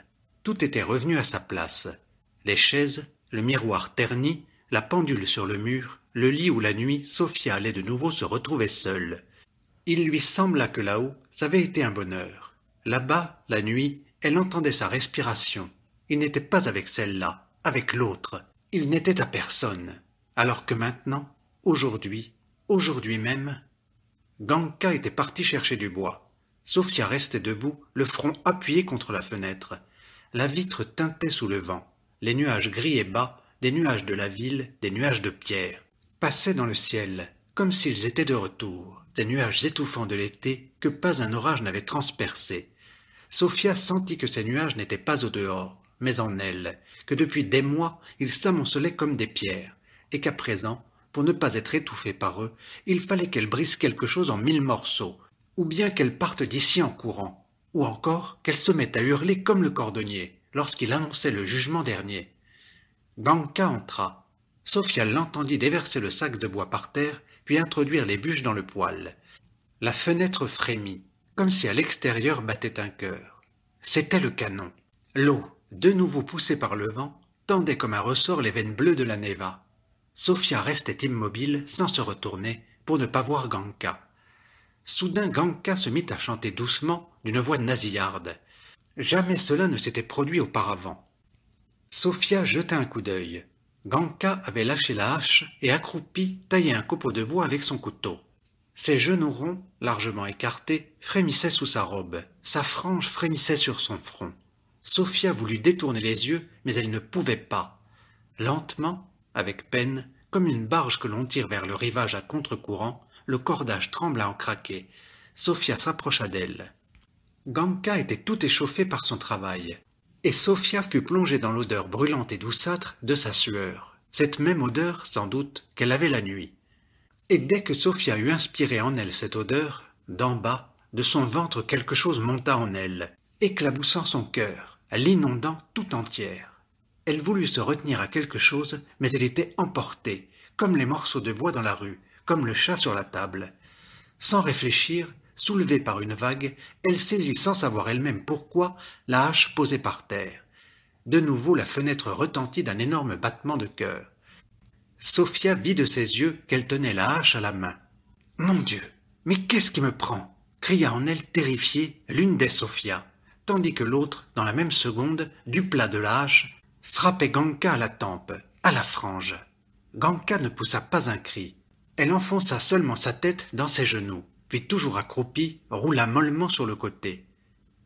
Tout était revenu à sa place. Les chaises, le miroir terni, la pendule sur le mur, le lit où la nuit, Sofia allait de nouveau se retrouver seule. Il lui sembla que là-haut, ça avait été un bonheur. Là-bas, la nuit, elle entendait sa respiration. Il n'était pas avec celle-là, avec l'autre. Il n'était à personne. Alors que maintenant, aujourd'hui même, Ganka était parti chercher du bois. Sofia restait debout, le front appuyé contre la fenêtre. La vitre teintait sous le vent. Les nuages gris et bas, des nuages de la ville, des nuages de pierre, passaient dans le ciel, comme s'ils étaient de retour, des nuages étouffants de l'été que pas un orage n'avait transpercés. Sofia sentit que ces nuages n'étaient pas au dehors, mais en elle, que depuis des mois ils s'amoncelaient comme des pierres, et qu'à présent, pour ne pas être étouffée par eux, il fallait qu'elle brise quelque chose en 1000 morceaux, ou bien qu'elle parte d'ici en courant, ou encore qu'elle se mette à hurler comme le cordonnier, lorsqu'il annonçait le jugement dernier. Ganka entra. Sofia l'entendit déverser le sac de bois par terre, puis introduire les bûches dans le poêle. La fenêtre frémit, comme si à l'extérieur battait un cœur. C'était le canon. L'eau, de nouveau poussée par le vent, tendait comme un ressort les veines bleues de la Neva. Sofia restait immobile, sans se retourner, pour ne pas voir Ganka. Soudain Ganka se mit à chanter doucement, d'une voix nasillarde. Jamais cela ne s'était produit auparavant. Sofia jeta un coup d'œil. Ganka avait lâché la hache et accroupi taillait un copeau de bois avec son couteau. Ses genoux ronds, largement écartés, frémissaient sous sa robe. Sa frange frémissait sur son front. Sophia voulut détourner les yeux, mais elle ne pouvait pas. Lentement, avec peine, comme une barge que l'on tire vers le rivage à contre-courant, le cordage trembla en craquait. Sophia s'approcha d'elle. Ganka était tout échauffé par son travail, et Sophia fut plongée dans l'odeur brûlante et douceâtre de sa sueur, cette même odeur, sans doute, qu'elle avait la nuit. Et dès que Sophia eut inspiré en elle cette odeur, d'en bas, de son ventre quelque chose monta en elle, éclaboussant son cœur, l'inondant tout entière. Elle voulut se retenir à quelque chose, mais elle était emportée, comme les morceaux de bois dans la rue, comme le chat sur la table. Sans réfléchir, soulevée par une vague, elle saisit sans savoir elle-même pourquoi la hache posée par terre. De nouveau la fenêtre retentit d'un énorme battement de cœur. Sophia vit de ses yeux qu'elle tenait la hache à la main. « Mon Dieu, mais qu'est-ce qui me prend ?» cria en elle terrifiée l'une des Sophia, tandis que l'autre, dans la même seconde, du plat de la hache, frappait Ganka à la tempe, à la frange. Ganka ne poussa pas un cri. Elle enfonça seulement sa tête dans ses genoux, puis toujours accroupie, roula mollement sur le côté.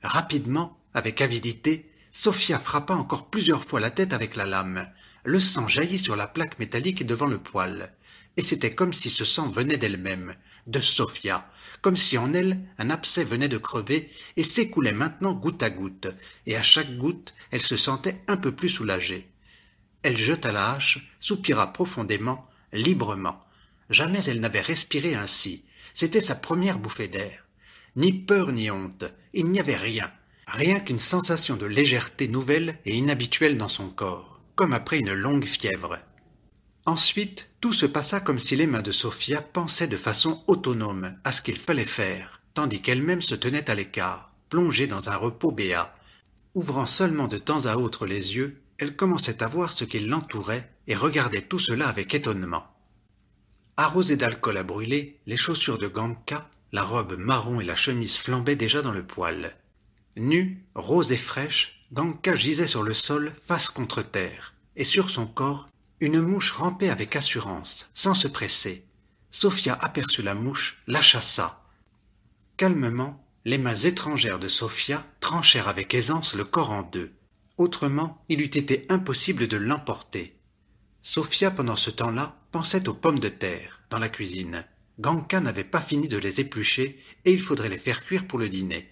Rapidement, avec avidité, Sophia frappa encore plusieurs fois la tête avec la lame. Le sang jaillit sur la plaque métallique devant le poêle, et c'était comme si ce sang venait d'elle-même, de Sophia, comme si en elle un abcès venait de crever et s'écoulait maintenant goutte à goutte, et à chaque goutte elle se sentait un peu plus soulagée. Elle jeta la hache, soupira profondément, librement. Jamais elle n'avait respiré ainsi, c'était sa première bouffée d'air. Ni peur ni honte, il n'y avait rien, rien qu'une sensation de légèreté nouvelle et inhabituelle dans son corps, comme après une longue fièvre. Ensuite, tout se passa comme si les mains de Sophia pensaient de façon autonome à ce qu'il fallait faire, tandis qu'elle-même se tenait à l'écart, plongée dans un repos béat. Ouvrant seulement de temps à autre les yeux, elle commençait à voir ce qui l'entourait et regardait tout cela avec étonnement. Arrosées d'alcool à brûler, les chaussures de Ganka, la robe marron et la chemise flambaient déjà dans le poêle. Nue, rose et fraîche, Ganka gisait sur le sol, face contre terre, et sur son corps, une mouche rampait avec assurance, sans se presser. Sophia aperçut la mouche, la chassa. Calmement, les mains étrangères de Sophia tranchèrent avec aisance le corps en deux. Autrement, il eût été impossible de l'emporter. Sophia, pendant ce temps-là, pensait aux pommes de terre, dans la cuisine. Ganka n'avait pas fini de les éplucher, et il faudrait les faire cuire pour le dîner.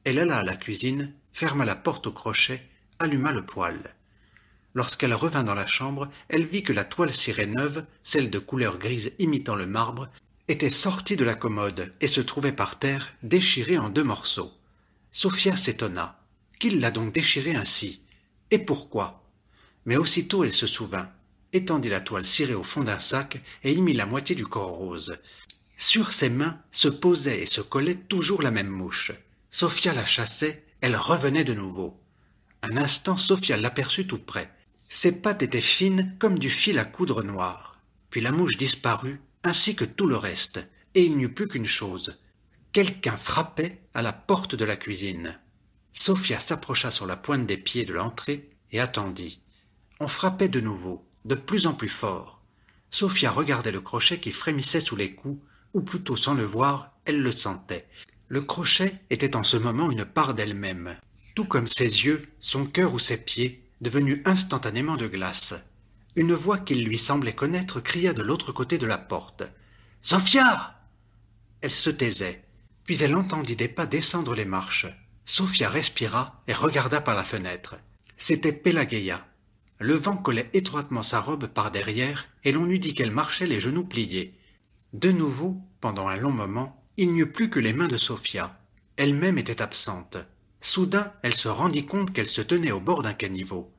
Elle alla à la cuisine, ferma la porte au crochet, alluma le poêle. Lorsqu'elle revint dans la chambre, elle vit que la toile cirée neuve, celle de couleur grise imitant le marbre, était sortie de la commode et se trouvait par terre, déchirée en deux morceaux. Sophia s'étonna. Qui l'a donc déchirée ainsi? Et pourquoi? Mais aussitôt elle se souvint, étendit la toile cirée au fond d'un sac et y mit la moitié du corps rose. Sur ses mains se posait et se collait toujours la même mouche. Sophia la chassait, elle revenait de nouveau. Un instant, Sophia l'aperçut tout près. Ses pattes étaient fines comme du fil à coudre noir. Puis la mouche disparut, ainsi que tout le reste, et il n'y eut plus qu'une chose. Quelqu'un frappait à la porte de la cuisine. Sophia s'approcha sur la pointe des pieds de l'entrée et attendit. On frappait de nouveau, de plus en plus fort. Sophia regardait le crochet qui frémissait sous les coups, ou plutôt sans le voir, elle le sentait. Le crochet était en ce moment une part d'elle-même, tout comme ses yeux, son cœur ou ses pieds, devenus instantanément de glace. Une voix qu'il lui semblait connaître cria de l'autre côté de la porte. « Sophia !» Elle se taisait, puis elle entendit des pas descendre les marches. Sophia respira et regarda par la fenêtre. C'était Pélagueia. Le vent collait étroitement sa robe par derrière et l'on eût dit qu'elle marchait les genoux pliés. De nouveau, pendant un long moment, il n'y eut plus que les mains de Sophia. Elle-même était absente. Soudain, elle se rendit compte qu'elle se tenait au bord d'un caniveau.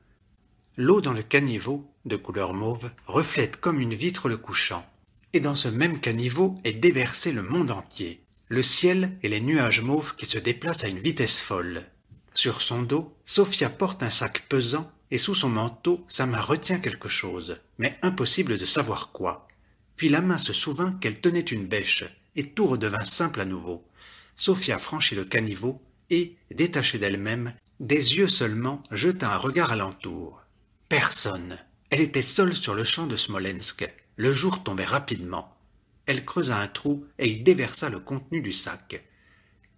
L'eau dans le caniveau, de couleur mauve, reflète comme une vitre le couchant. Et dans ce même caniveau est déversé le monde entier. Le ciel et les nuages mauves qui se déplacent à une vitesse folle. Sur son dos, Sophia porte un sac pesant et sous son manteau, sa main retient quelque chose, mais impossible de savoir quoi. Puis la main se souvint qu'elle tenait une bêche, et tout redevint simple à nouveau. Sophia franchit le caniveau et, détachée d'elle-même, des yeux seulement, jeta un regard alentour. Personne. Elle était seule sur le champ de Smolensk. Le jour tombait rapidement. Elle creusa un trou et y déversa le contenu du sac.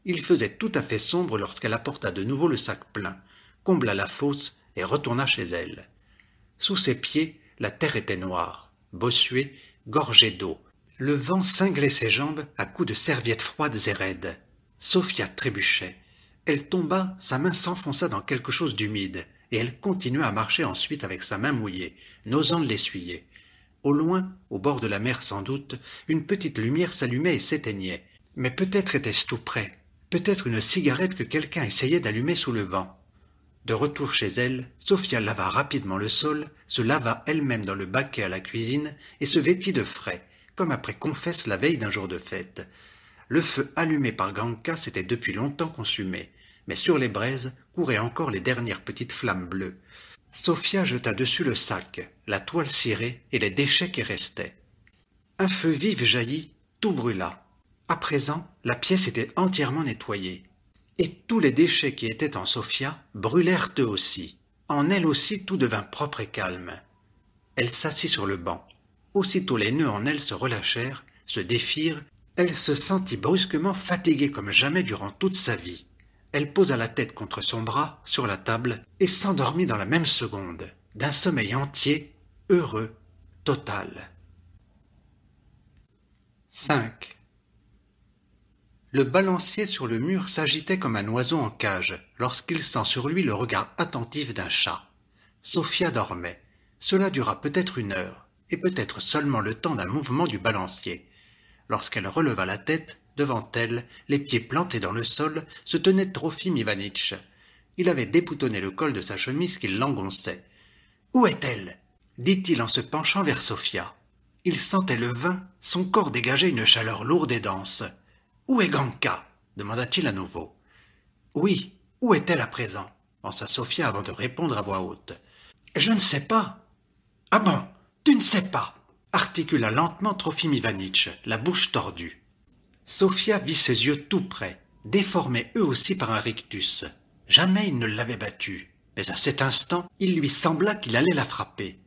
Il faisait tout à fait sombre lorsqu'elle apporta de nouveau le sac plein, combla la fosse et retourna chez elle. Sous ses pieds, la terre était noire, bossuée, gorgée d'eau. Le vent cinglait ses jambes à coups de serviettes froides et raides. Sophia trébuchait. Elle tomba, sa main s'enfonça dans quelque chose d'humide, et elle continua à marcher ensuite avec sa main mouillée, n'osant l'essuyer. Au loin, au bord de la mer sans doute, une petite lumière s'allumait et s'éteignait. Mais peut-être était-ce tout près, peut-être une cigarette que quelqu'un essayait d'allumer sous le vent. De retour chez elle, Sophia lava rapidement le sol, se lava elle-même dans le baquet à la cuisine et se vêtit de frais, comme après confesse la veille d'un jour de fête. Le feu allumé par Ganka s'était depuis longtemps consumé, mais sur les braises couraient encore les dernières petites flammes bleues. Sophia jeta dessus le sac, la toile cirée et les déchets qui restaient. Un feu vif jaillit, tout brûla. À présent, la pièce était entièrement nettoyée. Et tous les déchets qui étaient en Sophia brûlèrent eux aussi. En elle aussi tout devint propre et calme. Elle s'assit sur le banc. Aussitôt les nœuds en elle se relâchèrent, se défirent. Elle se sentit brusquement fatiguée comme jamais durant toute sa vie. Elle posa la tête contre son bras, sur la table, et s'endormit dans la même seconde, d'un sommeil entier, heureux, total. 5. Le balancier sur le mur s'agitait comme un oiseau en cage, lorsqu'il sent sur lui le regard attentif d'un chat. Sophia dormait. Cela dura peut-être 1 heure, et peut-être seulement le temps d'un mouvement du balancier. Lorsqu'elle releva la tête, devant elle, les pieds plantés dans le sol, se tenait Trofim Ivanitch. Il avait déboutonné le col de sa chemise qu'il l'engonçait. « Où est-elle » dit-il en se penchant vers Sophia. Il sentait le vin, son corps dégageait une chaleur lourde et dense. « Où est Ganka » demanda-t-il à nouveau. « Oui, où est-elle à présent » pensa Sophia avant de répondre à voix haute. « Je ne sais pas. »« Ah bon, tu ne sais pas » articula lentement Trofim Ivanitch, la bouche tordue. Sophia vit ses yeux tout près, déformés eux aussi par un rictus. Jamais il ne l'avait battue, mais à cet instant, il lui sembla qu'il allait la frapper.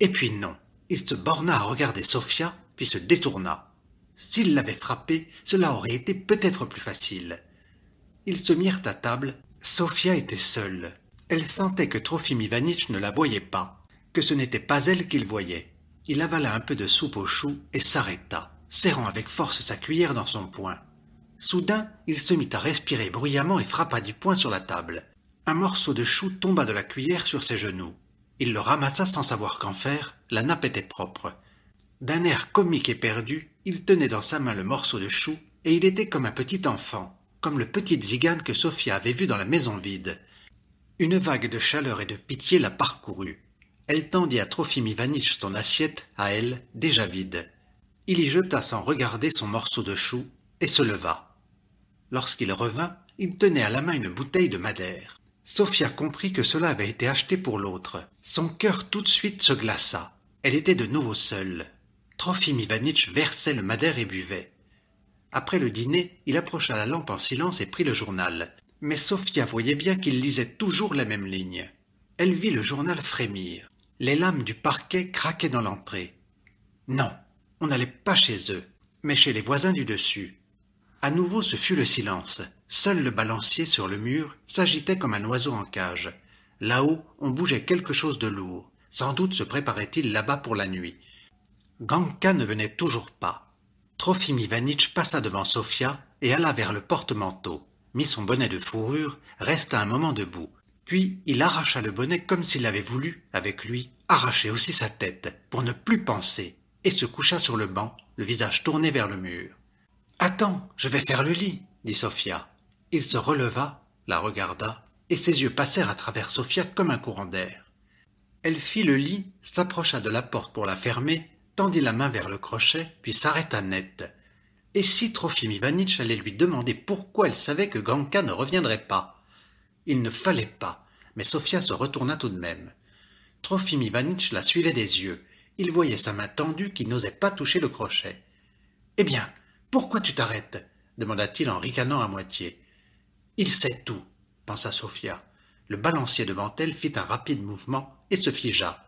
Et puis non, il se borna à regarder Sophia, puis se détourna. S'il l'avait frappée, cela aurait été peut-être plus facile. Ils se mirent à table. Sophia était seule. Elle sentait que Trofim Ivanitch ne la voyait pas, que ce n'était pas elle qu'il voyait. Il avala un peu de soupe aux choux et s'arrêta, serrant avec force sa cuillère dans son poing. Soudain, il se mit à respirer bruyamment et frappa du poing sur la table. Un morceau de chou tomba de la cuillère sur ses genoux. Il le ramassa sans savoir qu'en faire, la nappe était propre. D'un air comique et perdu, il tenait dans sa main le morceau de chou, et il était comme un petit enfant, comme le petit Tzigane que Sophia avait vu dans la maison vide. Une vague de chaleur et de pitié la parcourut. Elle tendit à Trofim Ivanitch son assiette, à elle, déjà vide. Il y jeta sans regarder son morceau de chou, et se leva. Lorsqu'il revint, il tenait à la main une bouteille de madère. Sophia comprit que cela avait été acheté pour l'autre. Son cœur tout de suite se glaça. Elle était de nouveau seule. Trofim Ivanitch versait le madère et buvait. Après le dîner, il approcha la lampe en silence et prit le journal. Mais Sophia voyait bien qu'il lisait toujours la même ligne. Elle vit le journal frémir. Les lames du parquet craquaient dans l'entrée. Non, on n'allait pas chez eux, mais chez les voisins du dessus. À nouveau ce fut le silence. Seul le balancier sur le mur s'agitait comme un oiseau en cage. Là-haut, on bougeait quelque chose de lourd. Sans doute se préparait-il là-bas pour la nuit. Ganka ne venait toujours pas. Trofim Ivanitch passa devant Sophia et alla vers le porte-manteau, mit son bonnet de fourrure, resta un moment debout. Puis il arracha le bonnet comme s'il avait voulu, avec lui, arracher aussi sa tête, pour ne plus penser, et se coucha sur le banc, le visage tourné vers le mur. « Attends, je vais faire le lit, » dit Sophia. Il se releva, la regarda, et ses yeux passèrent à travers Sophia comme un courant d'air. Elle fit le lit, s'approcha de la porte pour la fermer, tendit la main vers le crochet, puis s'arrêta net. Et si Trofim Ivanitch allait lui demander pourquoi elle savait que Ganka ne reviendrait pas? Il ne fallait pas, mais Sophia se retourna tout de même. Trofim Ivanitch la suivait des yeux. Il voyait sa main tendue qui n'osait pas toucher le crochet. « Eh bien, pourquoi tu t'arrêtes » demanda-t-il en ricanant à moitié. « Il sait tout » pensa Sophia. Le balancier devant elle fit un rapide mouvement et se figea.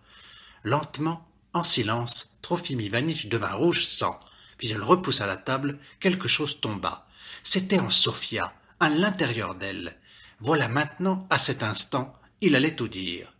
Lentement, en silence, Trofim Ivanitch devint rouge sang, puis elle repoussa la table, quelque chose tomba. C'était en Sofia, à l'intérieur d'elle. Voilà maintenant, à cet instant, il allait tout dire.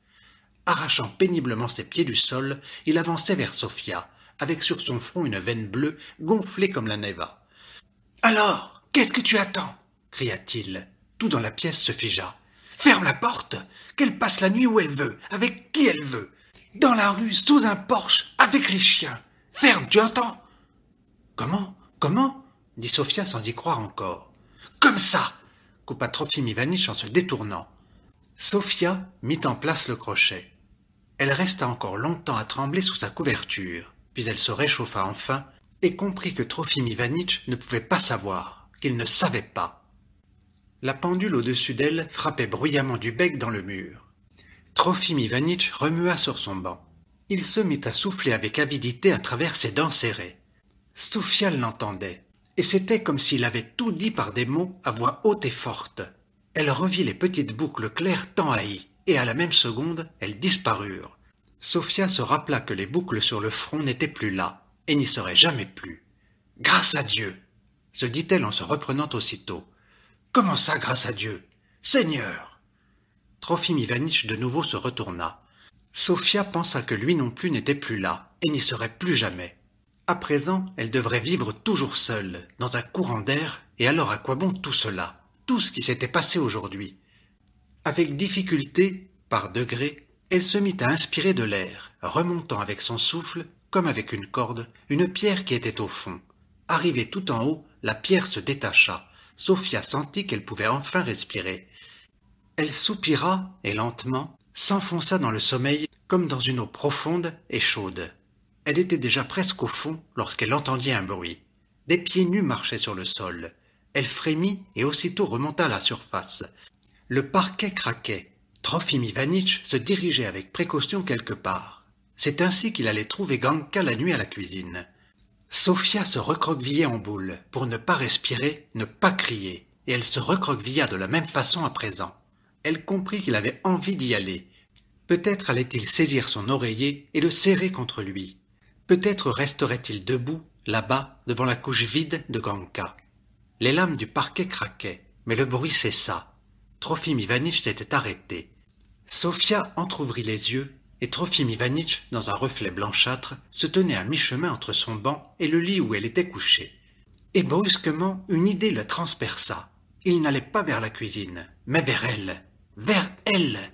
Arrachant péniblement ses pieds du sol, il avançait vers Sofia, avec sur son front une veine bleue gonflée comme la neva. « Alors, qu'est-ce que tu attends » cria-t-il. Tout dans la pièce se figea. « Ferme la porte, qu'elle passe la nuit où elle veut, avec qui elle veut. Dans la rue, sous un porche, avec les chiens. Ferme, tu entends ?»« Comment ? Comment ?» dit Sofia sans y croire encore. « Comme ça !» coupa Trofim Ivanitch en se détournant. Sofia mit en place le crochet. Elle resta encore longtemps à trembler sous sa couverture, puis elle se réchauffa enfin et comprit que Trofim Ivanitch ne pouvait pas savoir, qu'il ne savait pas. La pendule au-dessus d'elle frappait bruyamment du bec dans le mur. Trofim Ivanitch remua sur son banc. Il se mit à souffler avec avidité à travers ses dents serrées. Sofia l'entendait, et c'était comme s'il avait tout dit par des mots à voix haute et forte. Elle revit les petites boucles claires tant haïes, et à la même seconde, elles disparurent. Sofia se rappela que les boucles sur le front n'étaient plus là, et n'y seraient jamais plus. « Grâce à Dieu !» se dit-elle en se reprenant aussitôt. « Comment ça, grâce à Dieu ? Seigneur !» Trofim Ivanitch de nouveau se retourna. Sofia pensa que lui non plus n'était plus là, et n'y serait plus jamais. À présent, elle devrait vivre toujours seule, dans un courant d'air, et alors à quoi bon tout cela, tout ce qui s'était passé aujourd'hui? Avec difficulté, par degrés, elle se mit à inspirer de l'air, remontant avec son souffle, comme avec une corde, une pierre qui était au fond. Arrivée tout en haut, la pierre se détacha. Sofia sentit qu'elle pouvait enfin respirer. Elle soupira, et lentement, s'enfonça dans le sommeil comme dans une eau profonde et chaude. Elle était déjà presque au fond lorsqu'elle entendit un bruit. Des pieds nus marchaient sur le sol. Elle frémit et aussitôt remonta à la surface. Le parquet craquait. Trofim Ivanitch se dirigeait avec précaution quelque part. C'est ainsi qu'il allait trouver Ganka la nuit à la cuisine. Sofia se recroquevillait en boule, pour ne pas respirer, ne pas crier, et elle se recroquevilla de la même façon à présent. Elle comprit qu'il avait envie d'y aller. Peut-être allait-il saisir son oreiller et le serrer contre lui. Peut-être resterait-il debout, là-bas, devant la couche vide de Ganka. Les lames du parquet craquaient, mais le bruit cessa. Trofim Ivanitch s'était arrêté. Sofia entr'ouvrit les yeux, et Trofim Ivanitch, dans un reflet blanchâtre, se tenait à mi-chemin entre son banc et le lit où elle était couchée. Et brusquement, une idée le transperça. Il n'allait pas vers la cuisine, mais vers elle. Vers elle!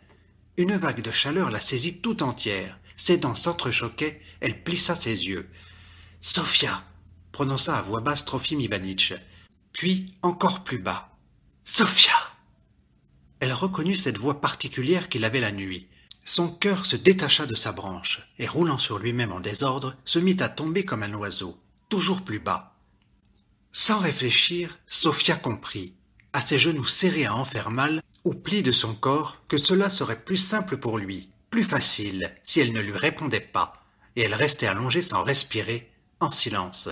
Une vague de chaleur la saisit tout entière. Ses dents s'entrechoquaient, elle plissa ses yeux. « Sofia !» prononça à voix basse Trofim Ivanitch. Puis, encore plus bas. « Sofia !» Elle reconnut cette voix particulière qu'il avait la nuit. Son cœur se détacha de sa branche, et roulant sur lui-même en désordre, se mit à tomber comme un oiseau, toujours plus bas. Sans réfléchir, Sofia comprit, à ses genoux serrés à en faire mal, au pli de son corps, que cela serait plus simple pour lui, plus facile, si elle ne lui répondait pas, et elle restait allongée sans respirer, en silence.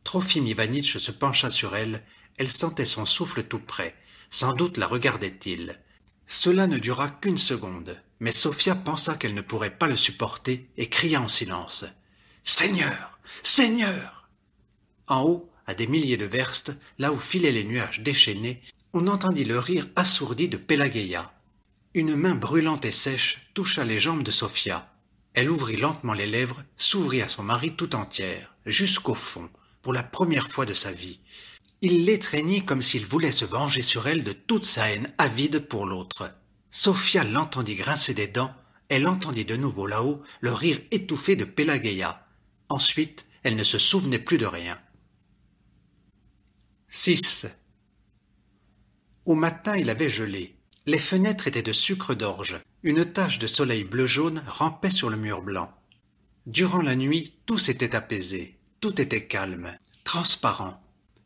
Trofim Ivanitch se pencha sur elle, elle sentait son souffle tout près, sans doute la regardait-il. Cela ne dura qu'une seconde, mais Sofia pensa qu'elle ne pourrait pas le supporter et cria en silence. « Seigneur! Seigneur !» En haut, à des milliers de verstes, là où filaient les nuages déchaînés, on entendit le rire assourdi de Pélagueia. Une main brûlante et sèche toucha les jambes de Sofia. Elle ouvrit lentement les lèvres, s'ouvrit à son mari tout entière, jusqu'au fond, pour la première fois de sa vie. Il l'étreignit comme s'il voulait se venger sur elle de toute sa haine avide pour l'autre. Sofia l'entendit grincer des dents, elle entendit de nouveau là-haut le rire étouffé de Pélagueia. Ensuite, elle ne se souvenait plus de rien. 6. Au matin, il avait gelé. Les fenêtres étaient de sucre d'orge. Une tache de soleil bleu-jaune rampait sur le mur blanc. Durant la nuit, tout s'était apaisé. Tout était calme, transparent.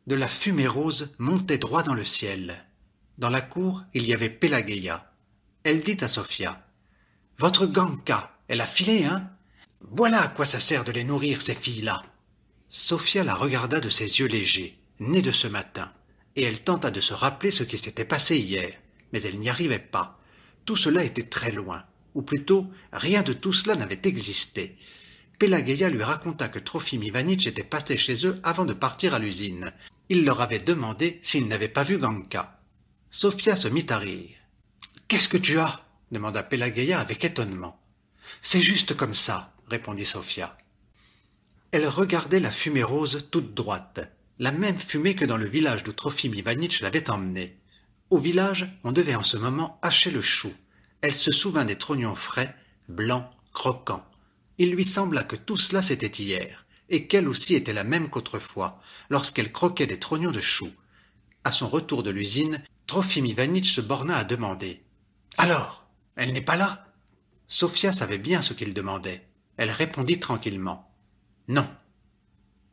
De la fumée rose montait droit dans le ciel. Dans la cour, il y avait Pélagueia. Elle dit à Sofia, « Votre Ganka, elle a filé, hein? Voilà à quoi ça sert de les nourrir, ces filles-là. » Sofia la regarda de ses yeux légers, nés de ce matin, et elle tenta de se rappeler ce qui s'était passé hier, mais elle n'y arrivait pas. Tout cela était très loin. ou plutôt, rien de tout cela n'avait existé. Pelageya lui raconta que Trofim Ivanitch était passé chez eux avant de partir à l'usine. Il leur avait demandé s'ils n'avaient pas vu Ganka. Sofia se mit à rire. « Qu'est-ce que tu as » demanda Pelageya avec étonnement. « C'est juste comme ça » répondit Sofia. Elle regardait la fumée rose toute droite, la même fumée que dans le village d'où Trofim Ivanitch l'avait emmenée. Au village, on devait en ce moment hacher le chou. Elle se souvint des trognons frais, blancs, croquants. Il lui sembla que tout cela c'était hier, et qu'elle aussi était la même qu'autrefois, lorsqu'elle croquait des trognons de chou. À son retour de l'usine, Trofim Ivanitch se borna à demander. « Alors, elle n'est pas là ?» Sofia savait bien ce qu'il demandait. Elle répondit tranquillement. « Non. »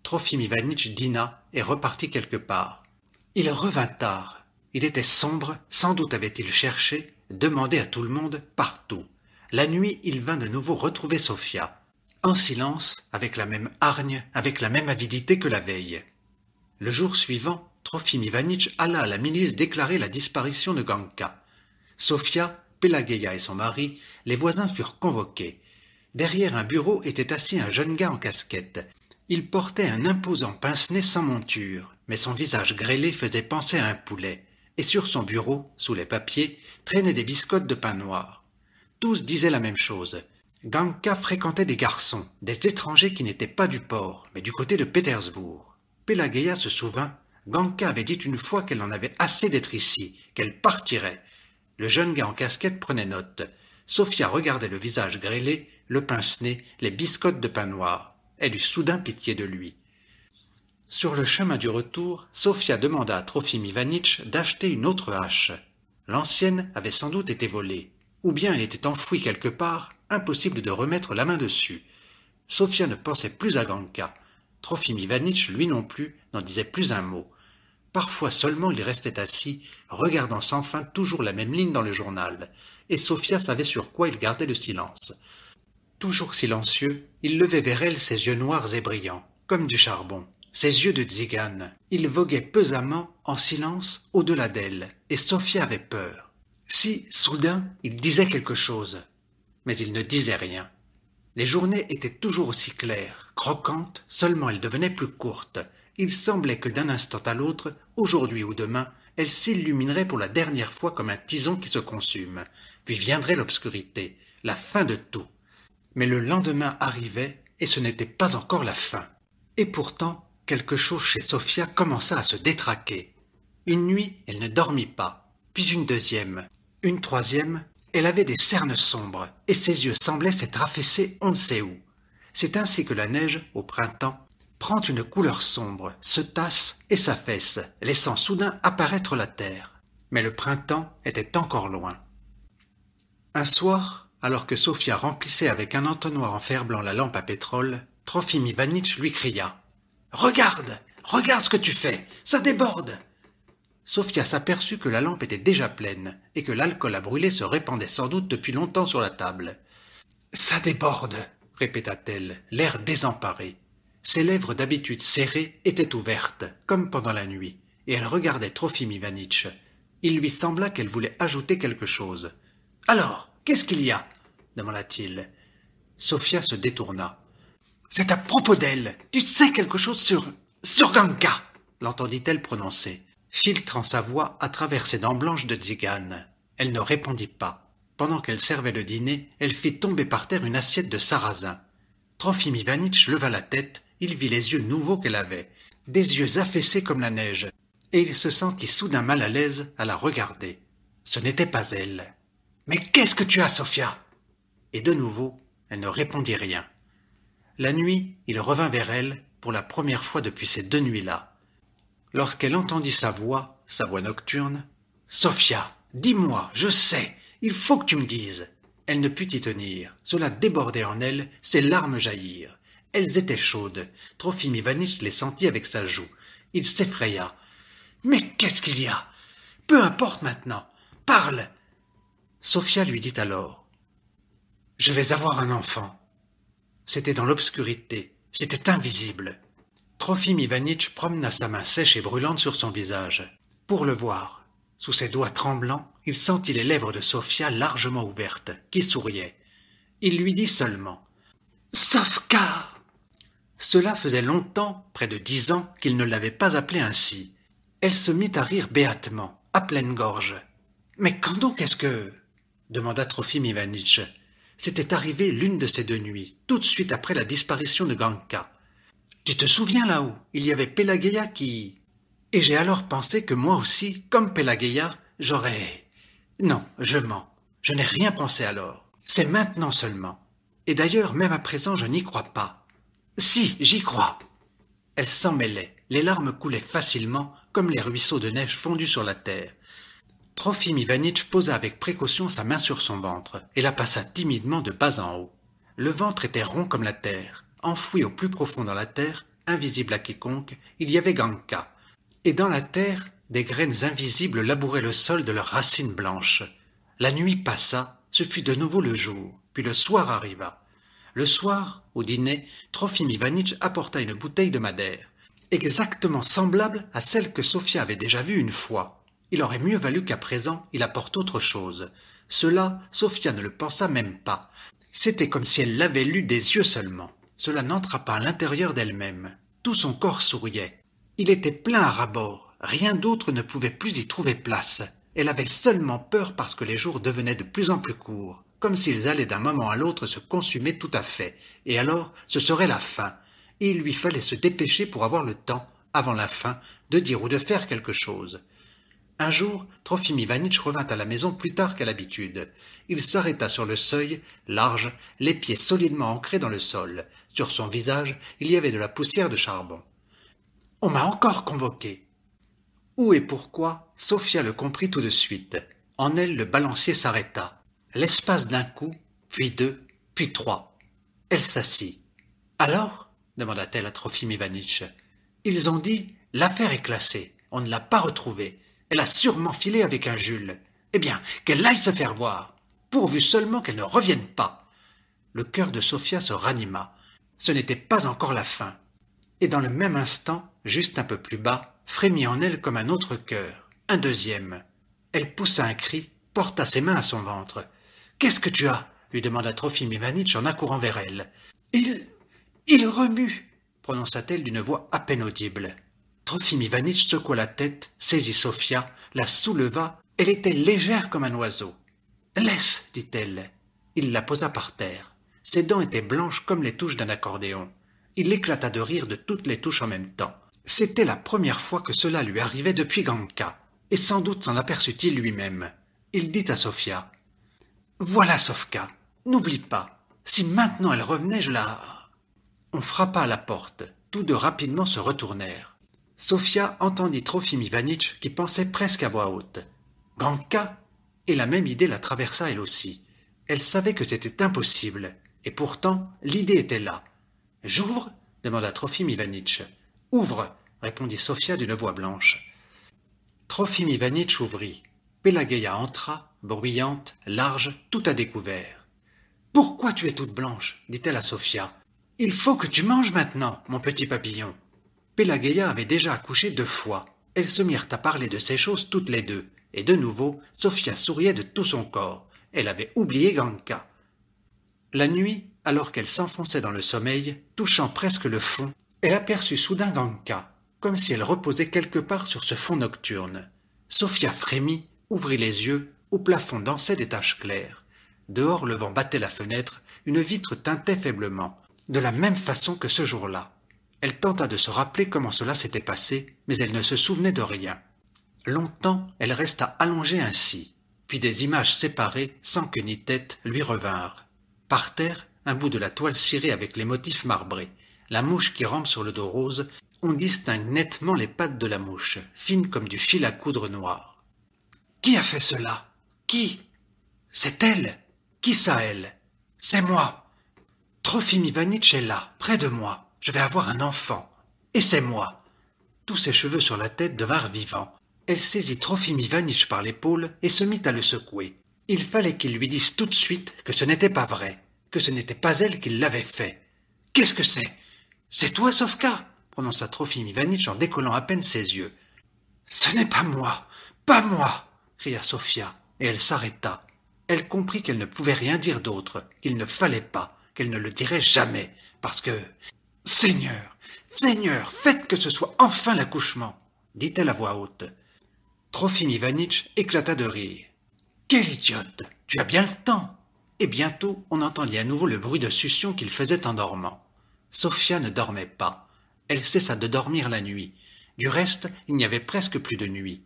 Trofim Ivanitch dîna et repartit quelque part. Il revint tard. Il était sombre, sans doute avait-il cherché, demandé à tout le monde, partout. La nuit, il vint de nouveau retrouver Sofia, en silence, avec la même hargne, avec la même avidité que la veille. Le jour suivant, Trofim Ivanitch alla à la milice déclarer la disparition de Ganka. Sofia, Pelageya et son mari, les voisins furent convoqués. Derrière un bureau était assis un jeune gars en casquette. Il portait un imposant pince-nez sans monture, mais son visage grêlé faisait penser à un poulet. Et sur son bureau, sous les papiers, traînaient des biscottes de pain noir. Tous disaient la même chose. Ganka fréquentait des garçons, des étrangers qui n'étaient pas du port, mais du côté de Pétersbourg. Pelageya se souvint, Ganka avait dit une fois qu'elle en avait assez d'être ici, qu'elle partirait. Le jeune gars en casquette prenait note. Sofia regardait le visage grêlé, le pince-nez, les biscottes de pain noir. Elle eut soudain pitié de lui. Sur le chemin du retour, Sofia demanda à Trofim Ivanitch d'acheter une autre hache. L'ancienne avait sans doute été volée, ou bien elle était enfouie quelque part, impossible de remettre la main dessus. Sofia ne pensait plus à Ganka. Trofim Ivanitch, lui non plus, n'en disait plus un mot. Parfois seulement il restait assis, regardant sans fin toujours la même ligne dans le journal, et Sofia savait sur quoi il gardait le silence. Toujours silencieux, il levait vers elle ses yeux noirs et brillants, comme du charbon. Ses yeux de tzigane. Il voguait pesamment, en silence, au-delà d'elle, et Sofia avait peur. Si, soudain, il disait quelque chose. Mais il ne disait rien. Les journées étaient toujours aussi claires, croquantes, seulement elles devenaient plus courtes. Il semblait que d'un instant à l'autre, aujourd'hui ou demain, elles s'illumineraient pour la dernière fois comme un tison qui se consume. Puis viendrait l'obscurité, la fin de tout. Mais le lendemain arrivait, et ce n'était pas encore la fin. Et pourtant, quelque chose chez Sofia commença à se détraquer. Une nuit, elle ne dormit pas, puis une deuxième, une troisième. Elle avait des cernes sombres, et ses yeux semblaient s'être affaissés on ne sait où. C'est ainsi que la neige, au printemps, prend une couleur sombre, se tasse et s'affaisse, laissant soudain apparaître la terre. Mais le printemps était encore loin. Un soir, alors que Sofia remplissait avec un entonnoir en fer blanc la lampe à pétrole, Trofim Ivanitch lui cria. « Regarde, regarde ce que tu fais, ça déborde !» Sofia s'aperçut que la lampe était déjà pleine et que l'alcool à brûler se répandait sans doute depuis longtemps sur la table. « Ça déborde !» répéta-t-elle, l'air désemparé. Ses lèvres d'habitude serrées étaient ouvertes, comme pendant la nuit, et elle regardait Trofim Ivanitch. Il lui sembla qu'elle voulait ajouter quelque chose. « Alors, qu'est-ce qu'il y a ?» demanda-t-il. Sofia se détourna. « C'est à propos d'elle. Tu sais quelque chose sur Ganka !» l'entendit-elle prononcer, filtrant sa voix à travers ses dents blanches de tzigane. Elle ne répondit pas. Pendant qu'elle servait le dîner, elle fit tomber par terre une assiette de sarrasin. Trofim Ivanitch leva la tête, il vit les yeux nouveaux qu'elle avait, des yeux affaissés comme la neige, et il se sentit soudain mal à l'aise à la regarder. Ce n'était pas elle. « Mais qu'est-ce que tu as, Sofia ?» Et de nouveau, elle ne répondit rien. La nuit, il revint vers elle, pour la première fois depuis ces 2 nuits-là. Lorsqu'elle entendit sa voix nocturne, « Sofia, dis-moi, je sais, il faut que tu me dises !» Elle ne put y tenir, cela débordait en elle, ses larmes jaillirent. Elles étaient chaudes, Trofim Ivanitch les sentit avec sa joue. Il s'effraya. « Mais qu'est-ce qu'il y a ? Peu importe maintenant, parle !» Sofia lui dit alors. « Je vais avoir un enfant. » C'était dans l'obscurité, c'était invisible. Trofim Ivanitch promena sa main sèche et brûlante sur son visage, pour le voir. Sous ses doigts tremblants, il sentit les lèvres de Sofia largement ouvertes, qui souriaient. Il lui dit seulement « Sofka !» Cela faisait longtemps, près de 10 ans, qu'il ne l'avait pas appelée ainsi. Elle se mit à rire béatement, à pleine gorge. « Mais quand donc est-ce que… » demanda Trofim Ivanitch. C'était arrivé l'une de ces 2 nuits, tout de suite après la disparition de Ganka. « Tu te souviens là-haut, il y avait Pélagueia qui… » Et j'ai alors pensé que moi aussi, comme Pélagueia, j'aurais… Non, je mens. Je n'ai rien pensé alors. C'est maintenant seulement. Et d'ailleurs, même à présent, je n'y crois pas. Si, j'y crois. Elle s'en mêlait. Les larmes coulaient facilement, comme les ruisseaux de neige fondus sur la terre. Trofim Ivanitch posa avec précaution sa main sur son ventre et la passa timidement de bas en haut. Le ventre était rond comme la terre. Enfoui au plus profond dans la terre, invisible à quiconque, il y avait Ganka. Et dans la terre, des graines invisibles labouraient le sol de leurs racines blanches. La nuit passa, ce fut de nouveau le jour, puis le soir arriva. Le soir, au dîner, Trofim Ivanitch apporta une bouteille de madère, exactement semblable à celle que Sofia avait déjà vue une fois. Il aurait mieux valu qu'à présent il apporte autre chose. Cela, Sofia ne le pensa même pas. C'était comme si elle l'avait lu des yeux seulement. Cela n'entra pas à l'intérieur d'elle-même. Tout son corps souriait. Il était plein à ras-bord. Rien d'autre ne pouvait plus y trouver place. Elle avait seulement peur parce que les jours devenaient de plus en plus courts, comme s'ils allaient d'un moment à l'autre se consumer tout à fait, et alors ce serait la fin, et il lui fallait se dépêcher pour avoir le temps, avant la fin, de dire ou de faire quelque chose. Un jour, Trofim Ivanitch revint à la maison plus tard qu'à l'habitude. Il s'arrêta sur le seuil, large, les pieds solidement ancrés dans le sol. Sur son visage, il y avait de la poussière de charbon. « On m'a encore convoqué !» Où et pourquoi, Sofia le comprit tout de suite. En elle, le balancier s'arrêta. L'espace d'un coup, puis 2, puis 3. Elle s'assit. « Alors ?» demanda-t-elle à Trofim Ivanitch. « Ils ont dit, l'affaire est classée. On ne l'a pas retrouvée. Elle a sûrement filé avec un Jules. Eh bien, qu'elle aille se faire voir, pourvu seulement qu'elle ne revienne pas. » Le cœur de Sofia se ranima. Ce n'était pas encore la fin. Et dans le même instant, juste un peu plus bas, frémit en elle comme un autre cœur, un deuxième. Elle poussa un cri, porta ses mains à son ventre. « Qu'est-ce que tu as ?» lui demanda Trofim Ivanitch en accourant vers elle. « Il remue !» prononça-t-elle d'une voix à peine audible. Trofim Ivanitch secoua la tête, saisit Sofia, la souleva, elle était légère comme un oiseau. « Laisse !» dit-elle. Il la posa par terre. Ses dents étaient blanches comme les touches d'un accordéon. Il éclata de rire de toutes les touches en même temps. C'était la première fois que cela lui arrivait depuis Ganka, et sans doute s'en aperçut-il lui-même. Il dit à Sofia « Voilà Sofka, n'oublie pas, si maintenant elle revenait, je la… » On frappa à la porte, tous 2 rapidement se retournèrent. Sofia entendit Trofim Ivanitch qui pensait presque à voix haute. « Ganka ?» Et la même idée la traversa elle aussi. Elle savait que c'était impossible, et pourtant l'idée était là. « J'ouvre » demanda Trofim Ivanitch. « Ouvre » répondit Sofia d'une voix blanche. Trofim Ivanitch ouvrit. Pélagueia entra, bruyante, large, tout à découvert. « Pourquoi tu es toute blanche ?» dit-elle à Sofia. « Il faut que tu manges maintenant, mon petit papillon. » Pélagueia avait déjà accouché 2 fois. Elles se mirent à parler de ces choses toutes les 2, et de nouveau, Sofia souriait de tout son corps. Elle avait oublié Ganka. La nuit, alors qu'elle s'enfonçait dans le sommeil, touchant presque le fond, elle aperçut soudain Ganka, comme si elle reposait quelque part sur ce fond nocturne. Sofia frémit, ouvrit les yeux, au plafond dansaient des taches claires. Dehors, le vent battait la fenêtre, une vitre tintait faiblement, de la même façon que ce jour-là. Elle tenta de se rappeler comment cela s'était passé, mais elle ne se souvenait de rien. Longtemps, elle resta allongée ainsi, puis des images séparées, sans queue ni tête, lui revinrent. Par terre, un bout de la toile cirée avec les motifs marbrés, la mouche qui rampe sur le dos rose, on distingue nettement les pattes de la mouche, fines comme du fil à coudre noir. « Qui a fait cela? Qui? C'est elle? Qui ça, elle? C'est moi! Trofim Ivanitch est là, près de moi. Je vais avoir un enfant. Et c'est moi. » Tous ses cheveux sur la tête devinrent vivants. Elle saisit Trofim Ivanitch par l'épaule et se mit à le secouer. Il fallait qu'il lui dise tout de suite que ce n'était pas vrai, que ce n'était pas elle qui l'avait fait. « Qu'est-ce que c'est? C'est toi, Sofka ?» prononça Trofim Ivanitch en décollant à peine ses yeux. « Ce n'est pas moi, pas moi !» cria Sofia, et elle s'arrêta. Elle comprit qu'elle ne pouvait rien dire d'autre, qu'il ne fallait pas, qu'elle ne le dirait jamais, parce que... « Seigneur, Seigneur, faites que ce soit enfin l'accouchement !» dit-elle à voix haute. Trofim Ivanitch éclata de rire. « Quelle idiote! Tu as bien le temps !» Et bientôt on entendit à nouveau le bruit de succion qu'il faisait en dormant. Sofia ne dormait pas. Elle cessa de dormir la nuit. Du reste, il n'y avait presque plus de nuit.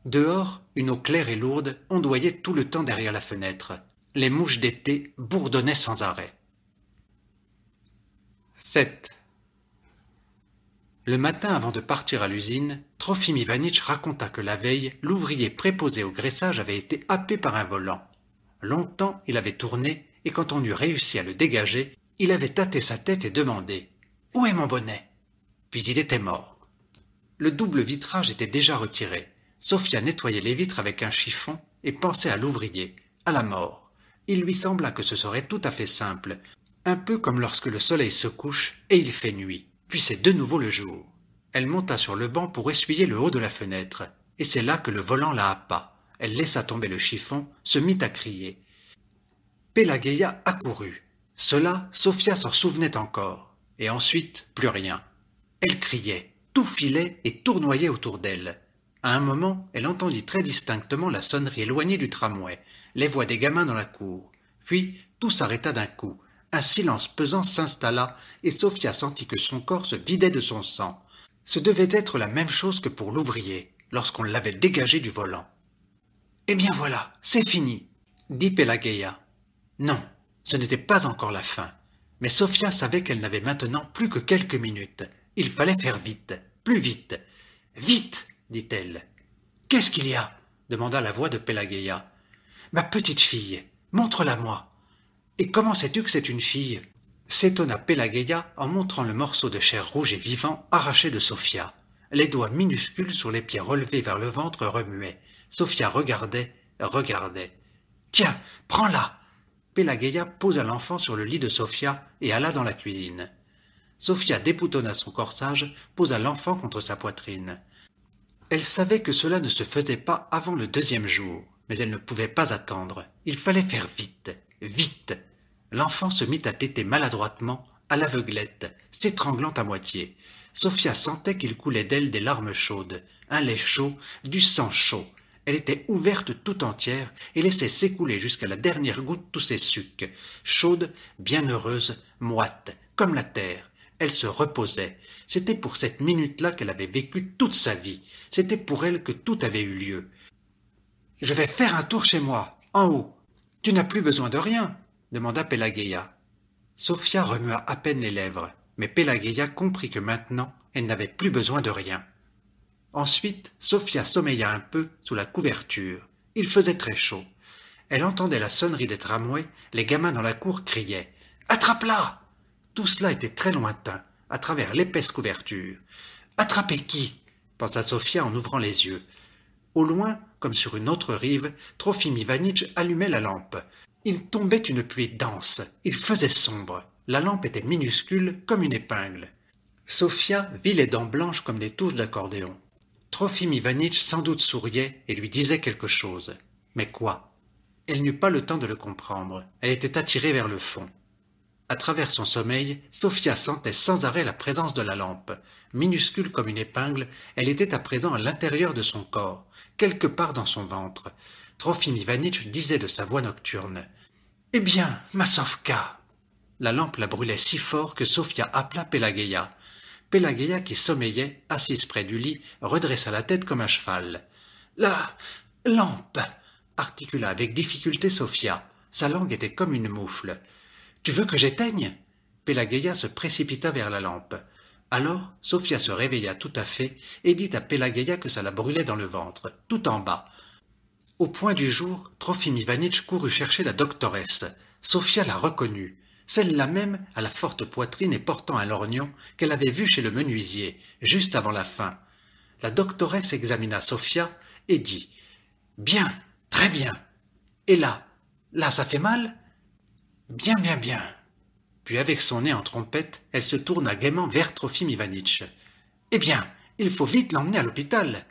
Dehors, une eau claire et lourde ondoyait tout le temps derrière la fenêtre. Les mouches d'été bourdonnaient sans arrêt. 7. Le matin avant de partir à l'usine, Trofim Ivanitch raconta que la veille, l'ouvrier préposé au graissage avait été happé par un volant. Longtemps il avait tourné, et quand on eut réussi à le dégager, il avait tâté sa tête et demandé « Où est mon bonnet ?» Puis il était mort. Le double vitrage était déjà retiré. Sofia nettoyait les vitres avec un chiffon et pensait à l'ouvrier, à la mort. Il lui sembla que ce serait tout à fait simple, un peu comme lorsque le soleil se couche et il fait nuit, puis c'est de nouveau le jour. Elle monta sur le banc pour essuyer le haut de la fenêtre, et c'est là que le volant la happa. Elle laissa tomber le chiffon, se mit à crier. Pélagueïa accourut. Cela, Sofia s'en souvenait encore. Et ensuite, plus rien. Elle criait, tout filait et tournoyait autour d'elle. À un moment, elle entendit très distinctement la sonnerie éloignée du tramway, les voix des gamins dans la cour. Puis, tout s'arrêta d'un coup. Un silence pesant s'installa et Sofia sentit que son corps se vidait de son sang. Ce devait être la même chose que pour l'ouvrier, lorsqu'on l'avait dégagé du volant. « Eh bien voilà, c'est fini !» dit Pélagueïa. Non, ce n'était pas encore la fin. Mais Sofia savait qu'elle n'avait maintenant plus que quelques minutes. Il fallait faire vite, plus vite. « Vite !» dit-elle. « Qu'est-ce qu'il y a ?» demanda la voix de Pélagueïa. « Ma petite fille, montre-la-moi. »« Et comment sais-tu que c'est une fille ?» s'étonna Pélagueïa en montrant le morceau de chair rouge et vivant arraché de Sofia. Les doigts minuscules sur les pieds relevés vers le ventre remuaient. Sofia regardait. « Tiens, prends-la !» Pélagueïa posa l'enfant sur le lit de Sofia et alla dans la cuisine. Sofia déboutonna son corsage, posa l'enfant contre sa poitrine. Elle savait que cela ne se faisait pas avant le deuxième jour, mais elle ne pouvait pas attendre. Il fallait faire vite, vite. L'enfant se mit à téter maladroitement, à l'aveuglette, s'étranglant à moitié. Sofia sentait qu'il coulait d'elle des larmes chaudes, un lait chaud, du sang chaud. Elle était ouverte tout entière et laissait s'écouler jusqu'à la dernière goutte tous ses sucs. Chaude, bienheureuse, moite, comme la terre. Elle se reposait. C'était pour cette minute-là qu'elle avait vécu toute sa vie. C'était pour elle que tout avait eu lieu. « Je vais faire un tour chez moi, en haut. Tu n'as plus besoin de rien ?» demanda Pélagueïa. Sofia remua à peine les lèvres, mais Pélagueïa comprit que maintenant, elle n'avait plus besoin de rien. Ensuite, Sofia sommeilla un peu sous la couverture. Il faisait très chaud. Elle entendait la sonnerie des tramways, les gamins dans la cour criaient « Attrape-la !» Tout cela était très lointain, à travers l'épaisse couverture. « Attraper qui ?» pensa Sofia en ouvrant les yeux. Au loin, comme sur une autre rive, Trofim Ivanitch allumait la lampe. Il tombait une pluie dense, il faisait sombre. La lampe était minuscule comme une épingle. Sofia vit les dents blanches comme des touches d'accordéon. Trofim Ivanitch sans doute souriait et lui disait quelque chose. Mais quoi? Elle n'eut pas le temps de le comprendre. Elle était attirée vers le fond. À travers son sommeil, Sofia sentait sans arrêt la présence de la lampe. Minuscule comme une épingle, elle était à présent à l'intérieur de son corps, quelque part dans son ventre. Trofim Ivanitch disait de sa voix nocturne « Eh bien, ma Sofka !» La lampe la brûlait si fort que Sofia appela Pélagueïa. Pélagueïa, qui sommeillait, assise près du lit, redressa la tête comme un cheval. « La lampe !» articula avec difficulté Sofia. Sa langue était comme une moufle. « Tu veux que j'éteigne » Pélagueïa se précipita vers la lampe. Alors, Sofia se réveilla tout à fait et dit à Pélagueïa que ça la brûlait dans le ventre, tout en bas. Au point du jour, Trofim Ivanitch courut chercher la doctoresse. Sofia la reconnut, celle-là même à la forte poitrine et portant un lorgnon qu'elle avait vu chez le menuisier, juste avant la fin. La doctoresse examina Sofia et dit « Bien, très bien. Et là, ça fait mal ?»« Bien, bien, bien. » Puis avec son nez en trompette, elle se tourna gaiement vers Trofim Ivanitch. « Eh bien, il faut vite l'emmener à l'hôpital. »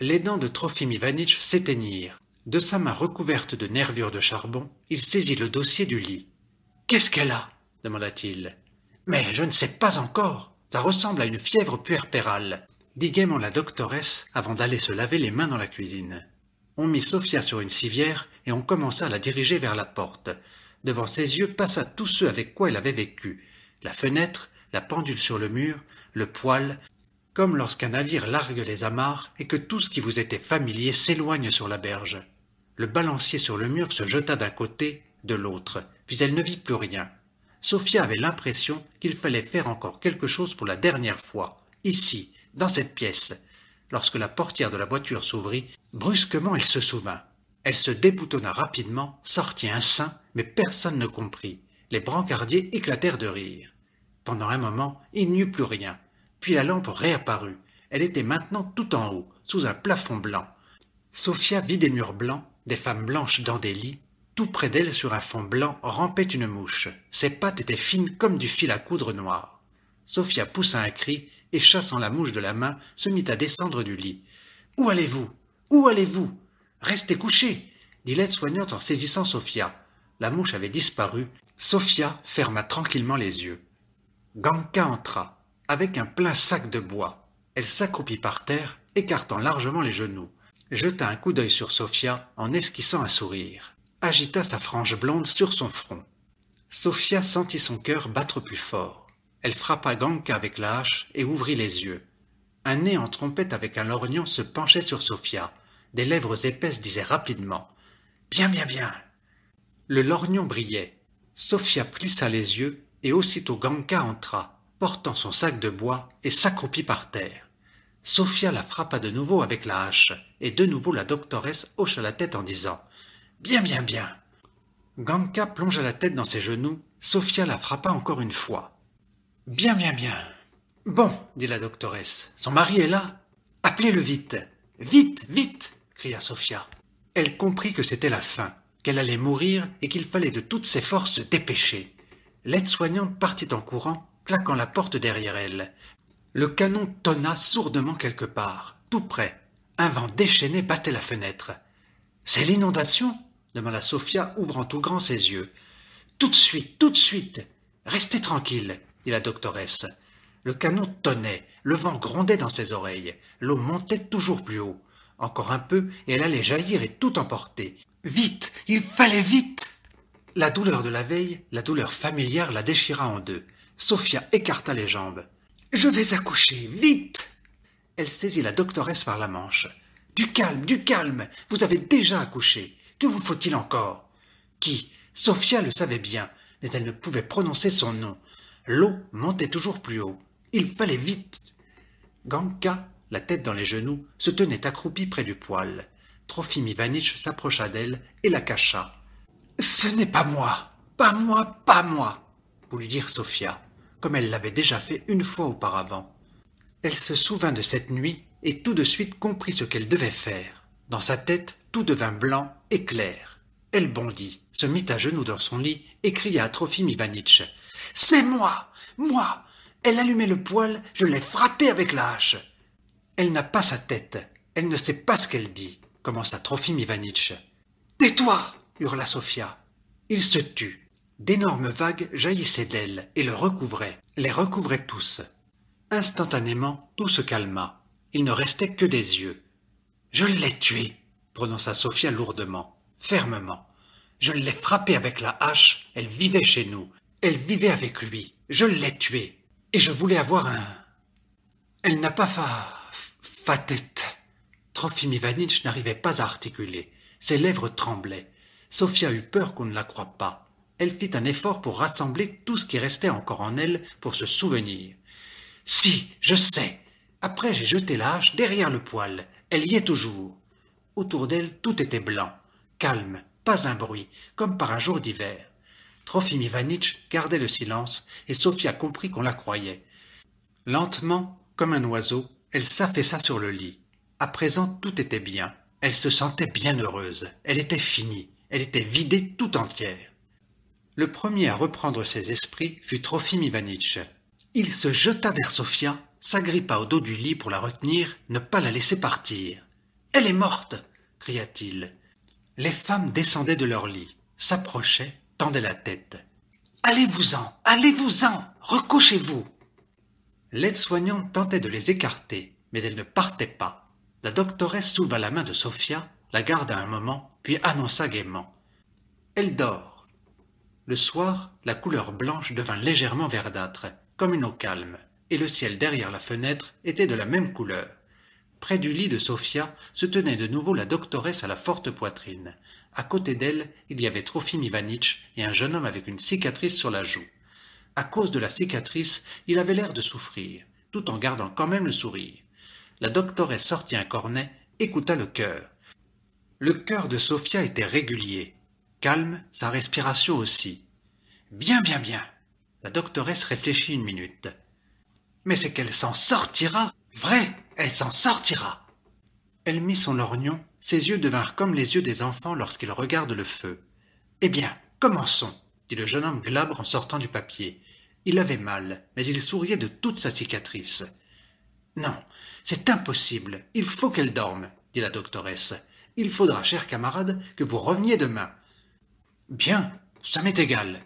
Les dents de Trofim Ivanitch s'éteignirent. De sa main recouverte de nervures de charbon, il saisit le dossier du lit. « Qu'est-ce qu'elle a » demanda-t-il. « Mais je ne sais pas encore. Ça ressemble à une fièvre puerpérale, » dit gaiement la doctoresse avant d'aller se laver les mains dans la cuisine. On mit Sophia sur une civière et on commença à la diriger vers la porte. Devant ses yeux passa tout ce avec quoi elle avait vécu. La fenêtre, la pendule sur le mur, le poêle, comme lorsqu'un navire largue les amarres et que tout ce qui vous était familier s'éloigne sur la berge. Le balancier sur le mur se jeta d'un côté, de l'autre, puis elle ne vit plus rien. Sophia avait l'impression qu'il fallait faire encore quelque chose pour la dernière fois, ici, dans cette pièce. Lorsque la portière de la voiture s'ouvrit, brusquement elle se souvint. Elle se déboutonna rapidement, sortit un sein, mais personne ne comprit. Les brancardiers éclatèrent de rire. Pendant un moment, il n'y eut plus rien. Puis la lampe réapparut. Elle était maintenant tout en haut, sous un plafond blanc. Sophia vit des murs blancs, des femmes blanches dans des lits. Tout près d'elle, sur un fond blanc, rampait une mouche. Ses pattes étaient fines comme du fil à coudre noir. Sophia poussa un cri et, chassant la mouche de la main, se mit à descendre du lit. « Où allez-vous? Où allez-vous? Restez couchés !» dit l'aide-soignante en saisissant Sophia. La mouche avait disparu. Sophia ferma tranquillement les yeux. Ganka entra, avec un plein sac de bois. Elle s'accroupit par terre, écartant largement les genoux. Jeta un coup d'œil sur Sophia en esquissant un sourire. Agita sa frange blonde sur son front. Sophia sentit son cœur battre plus fort. Elle frappa Ganka avec la hache et ouvrit les yeux. Un nez en trompette avec un lorgnon se penchait sur Sophia. Des lèvres épaisses disaient rapidement « Bien, bien, bien !» Le lorgnon brillait. Sophia plissa les yeux et aussitôt Ganka entra, portant son sac de bois et s'accroupit par terre. Sophia la frappa de nouveau avec la hache et de nouveau la doctoresse hocha la tête en disant « Bien, bien, bien !» Ganka plongea la tête dans ses genoux. Sophia la frappa encore une fois. « Bien, bien, bien !»« Bon, » dit la doctoresse, « son mari est là. Appelez-le vite. Vite, vite !» cria Sophia. Elle comprit que c'était la fin, qu'elle allait mourir et qu'il fallait de toutes ses forces se dépêcher. L'aide-soignante partit en courant, claquant la porte derrière elle. Le canon tonna sourdement quelque part, tout près. Un vent déchaîné battait la fenêtre. « C'est l'inondation » demanda Sophia, ouvrant tout grand ses yeux. « Tout de suite, restez tranquille » dit la doctoresse. Le canon tonnait, le vent grondait dans ses oreilles, l'eau montait toujours plus haut. Encore un peu, et elle allait jaillir et tout emporter. Vite, il fallait vite! La douleur de la veille, la douleur familière la déchira en deux. Sophia écarta les jambes. « Je vais accoucher, vite !» Elle saisit la doctoresse par la manche. « Du calme, vous avez déjà accouché. Que vous faut-il encore ?» Qui? Sophia le savait bien, mais elle ne pouvait prononcer son nom. L'eau montait toujours plus haut. Il fallait vite. Ganka, la tête dans les genoux, se tenait accroupie près du poêle. Trofim Ivanitch s'approcha d'elle et la cacha. « Ce n'est pas moi, pas moi, pas moi !» voulut dire Sophia, comme elle l'avait déjà fait une fois auparavant. Elle se souvint de cette nuit et tout de suite comprit ce qu'elle devait faire. Dans sa tête, tout devint blanc et clair. Elle bondit, se mit à genoux dans son lit et cria à Trofim Ivanitch. « C'est moi, moi ! Elle allumait le poêle, je l'ai frappée avec la hache. » Elle n'a pas sa tête, elle ne sait pas ce qu'elle dit, commença Trofim Ivanitch. « Tais-toi » hurla Sophia. Il se tut. D'énormes vagues jaillissaient d'elle et le recouvraient, les recouvraient tous. Instantanément, tout se calma. Il ne restait que des yeux. « Je l'ai tuée » prononça Sophia lourdement, fermement. « Je l'ai frappée avec la hache, elle vivait chez nous. Elle vivait avec lui. Je l'ai tuée. Et je voulais avoir un... » Elle n'a pas fa tête. Trofim Ivanitch n'arrivait pas à articuler. Ses lèvres tremblaient. Sophia eut peur qu'on ne la croie pas. Elle fit un effort pour rassembler tout ce qui restait encore en elle pour se souvenir. « Si, je sais. Après, j'ai jeté la hache derrière le poêle. Elle y est toujours. » Autour d'elle, tout était blanc, calme, pas un bruit, comme par un jour d'hiver. Trofim Ivanitch gardait le silence et Sophia comprit qu'on la croyait. Lentement, comme un oiseau, elle s'affaissa sur le lit. À présent, tout était bien. Elle se sentait bien heureuse. Elle était finie. Elle était vidée tout entière. Le premier à reprendre ses esprits fut Trofim Ivanitch. Il se jeta vers Sophia, s'agrippa au dos du lit pour la retenir, ne pas la laisser partir. Elle est morte !» cria-t-il. Les femmes descendaient de leur lit, s'approchaient, tendaient la tête. « Allez-vous-en, allez-vous-en, recouchez-vous !» L'aide-soignante tentait de les écarter, mais elles ne partaient pas. La doctoresse souleva la main de Sophia, la garda un moment, puis annonça gaiement. « Elle dort !» Le soir, la couleur blanche devint légèrement verdâtre, comme une eau calme, et le ciel derrière la fenêtre était de la même couleur. Près du lit de Sophia se tenait de nouveau la doctoresse à la forte poitrine. À côté d'elle, il y avait Trofim Ivanitch et un jeune homme avec une cicatrice sur la joue. À cause de la cicatrice, il avait l'air de souffrir, tout en gardant quand même le sourire. La doctoresse sortit un cornet, écouta le cœur. Le cœur de Sophia était régulier, calme, sa respiration aussi. Bien, bien, bien. La doctoresse réfléchit une minute. Mais c'est qu'elle s'en sortira, vrai, elle s'en sortira. Elle mit son lorgnon, ses yeux devinrent comme les yeux des enfants lorsqu'ils regardent le feu. Eh bien, commençons, dit le jeune homme glabre en sortant du papier. Il avait mal, mais il souriait de toute sa cicatrice. Non, c'est impossible, il faut qu'elle dorme, dit la doctoresse. Il faudra, cher camarade, que vous reveniez demain. Bien, ça m'est égal.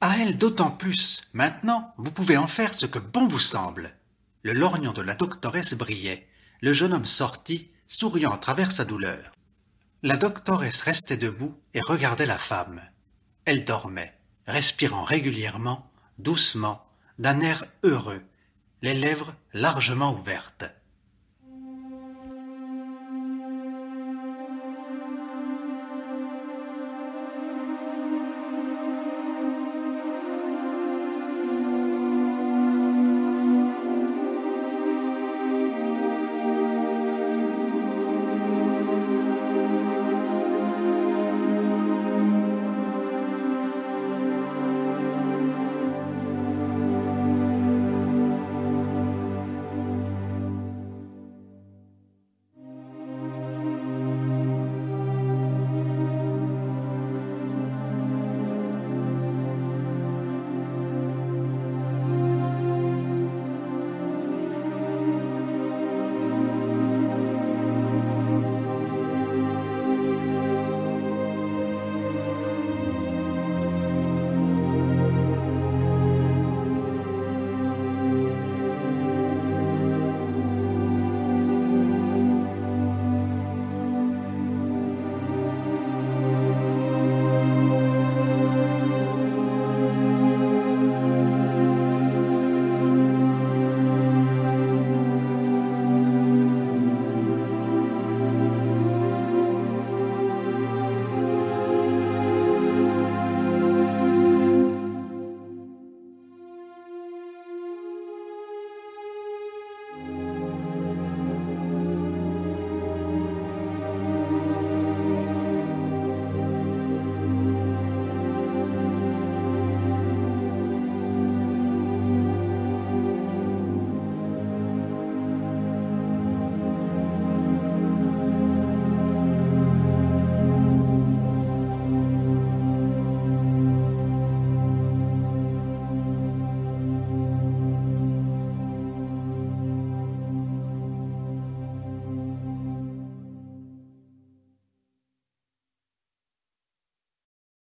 À elle d'autant plus. Maintenant, vous pouvez en faire ce que bon vous semble. Le lorgnon de la doctoresse brillait. Le jeune homme sortit, souriant à travers sa douleur. La doctoresse restait debout et regardait la femme. Elle dormait, respirant régulièrement, doucement, d'un air heureux, les lèvres largement ouvertes.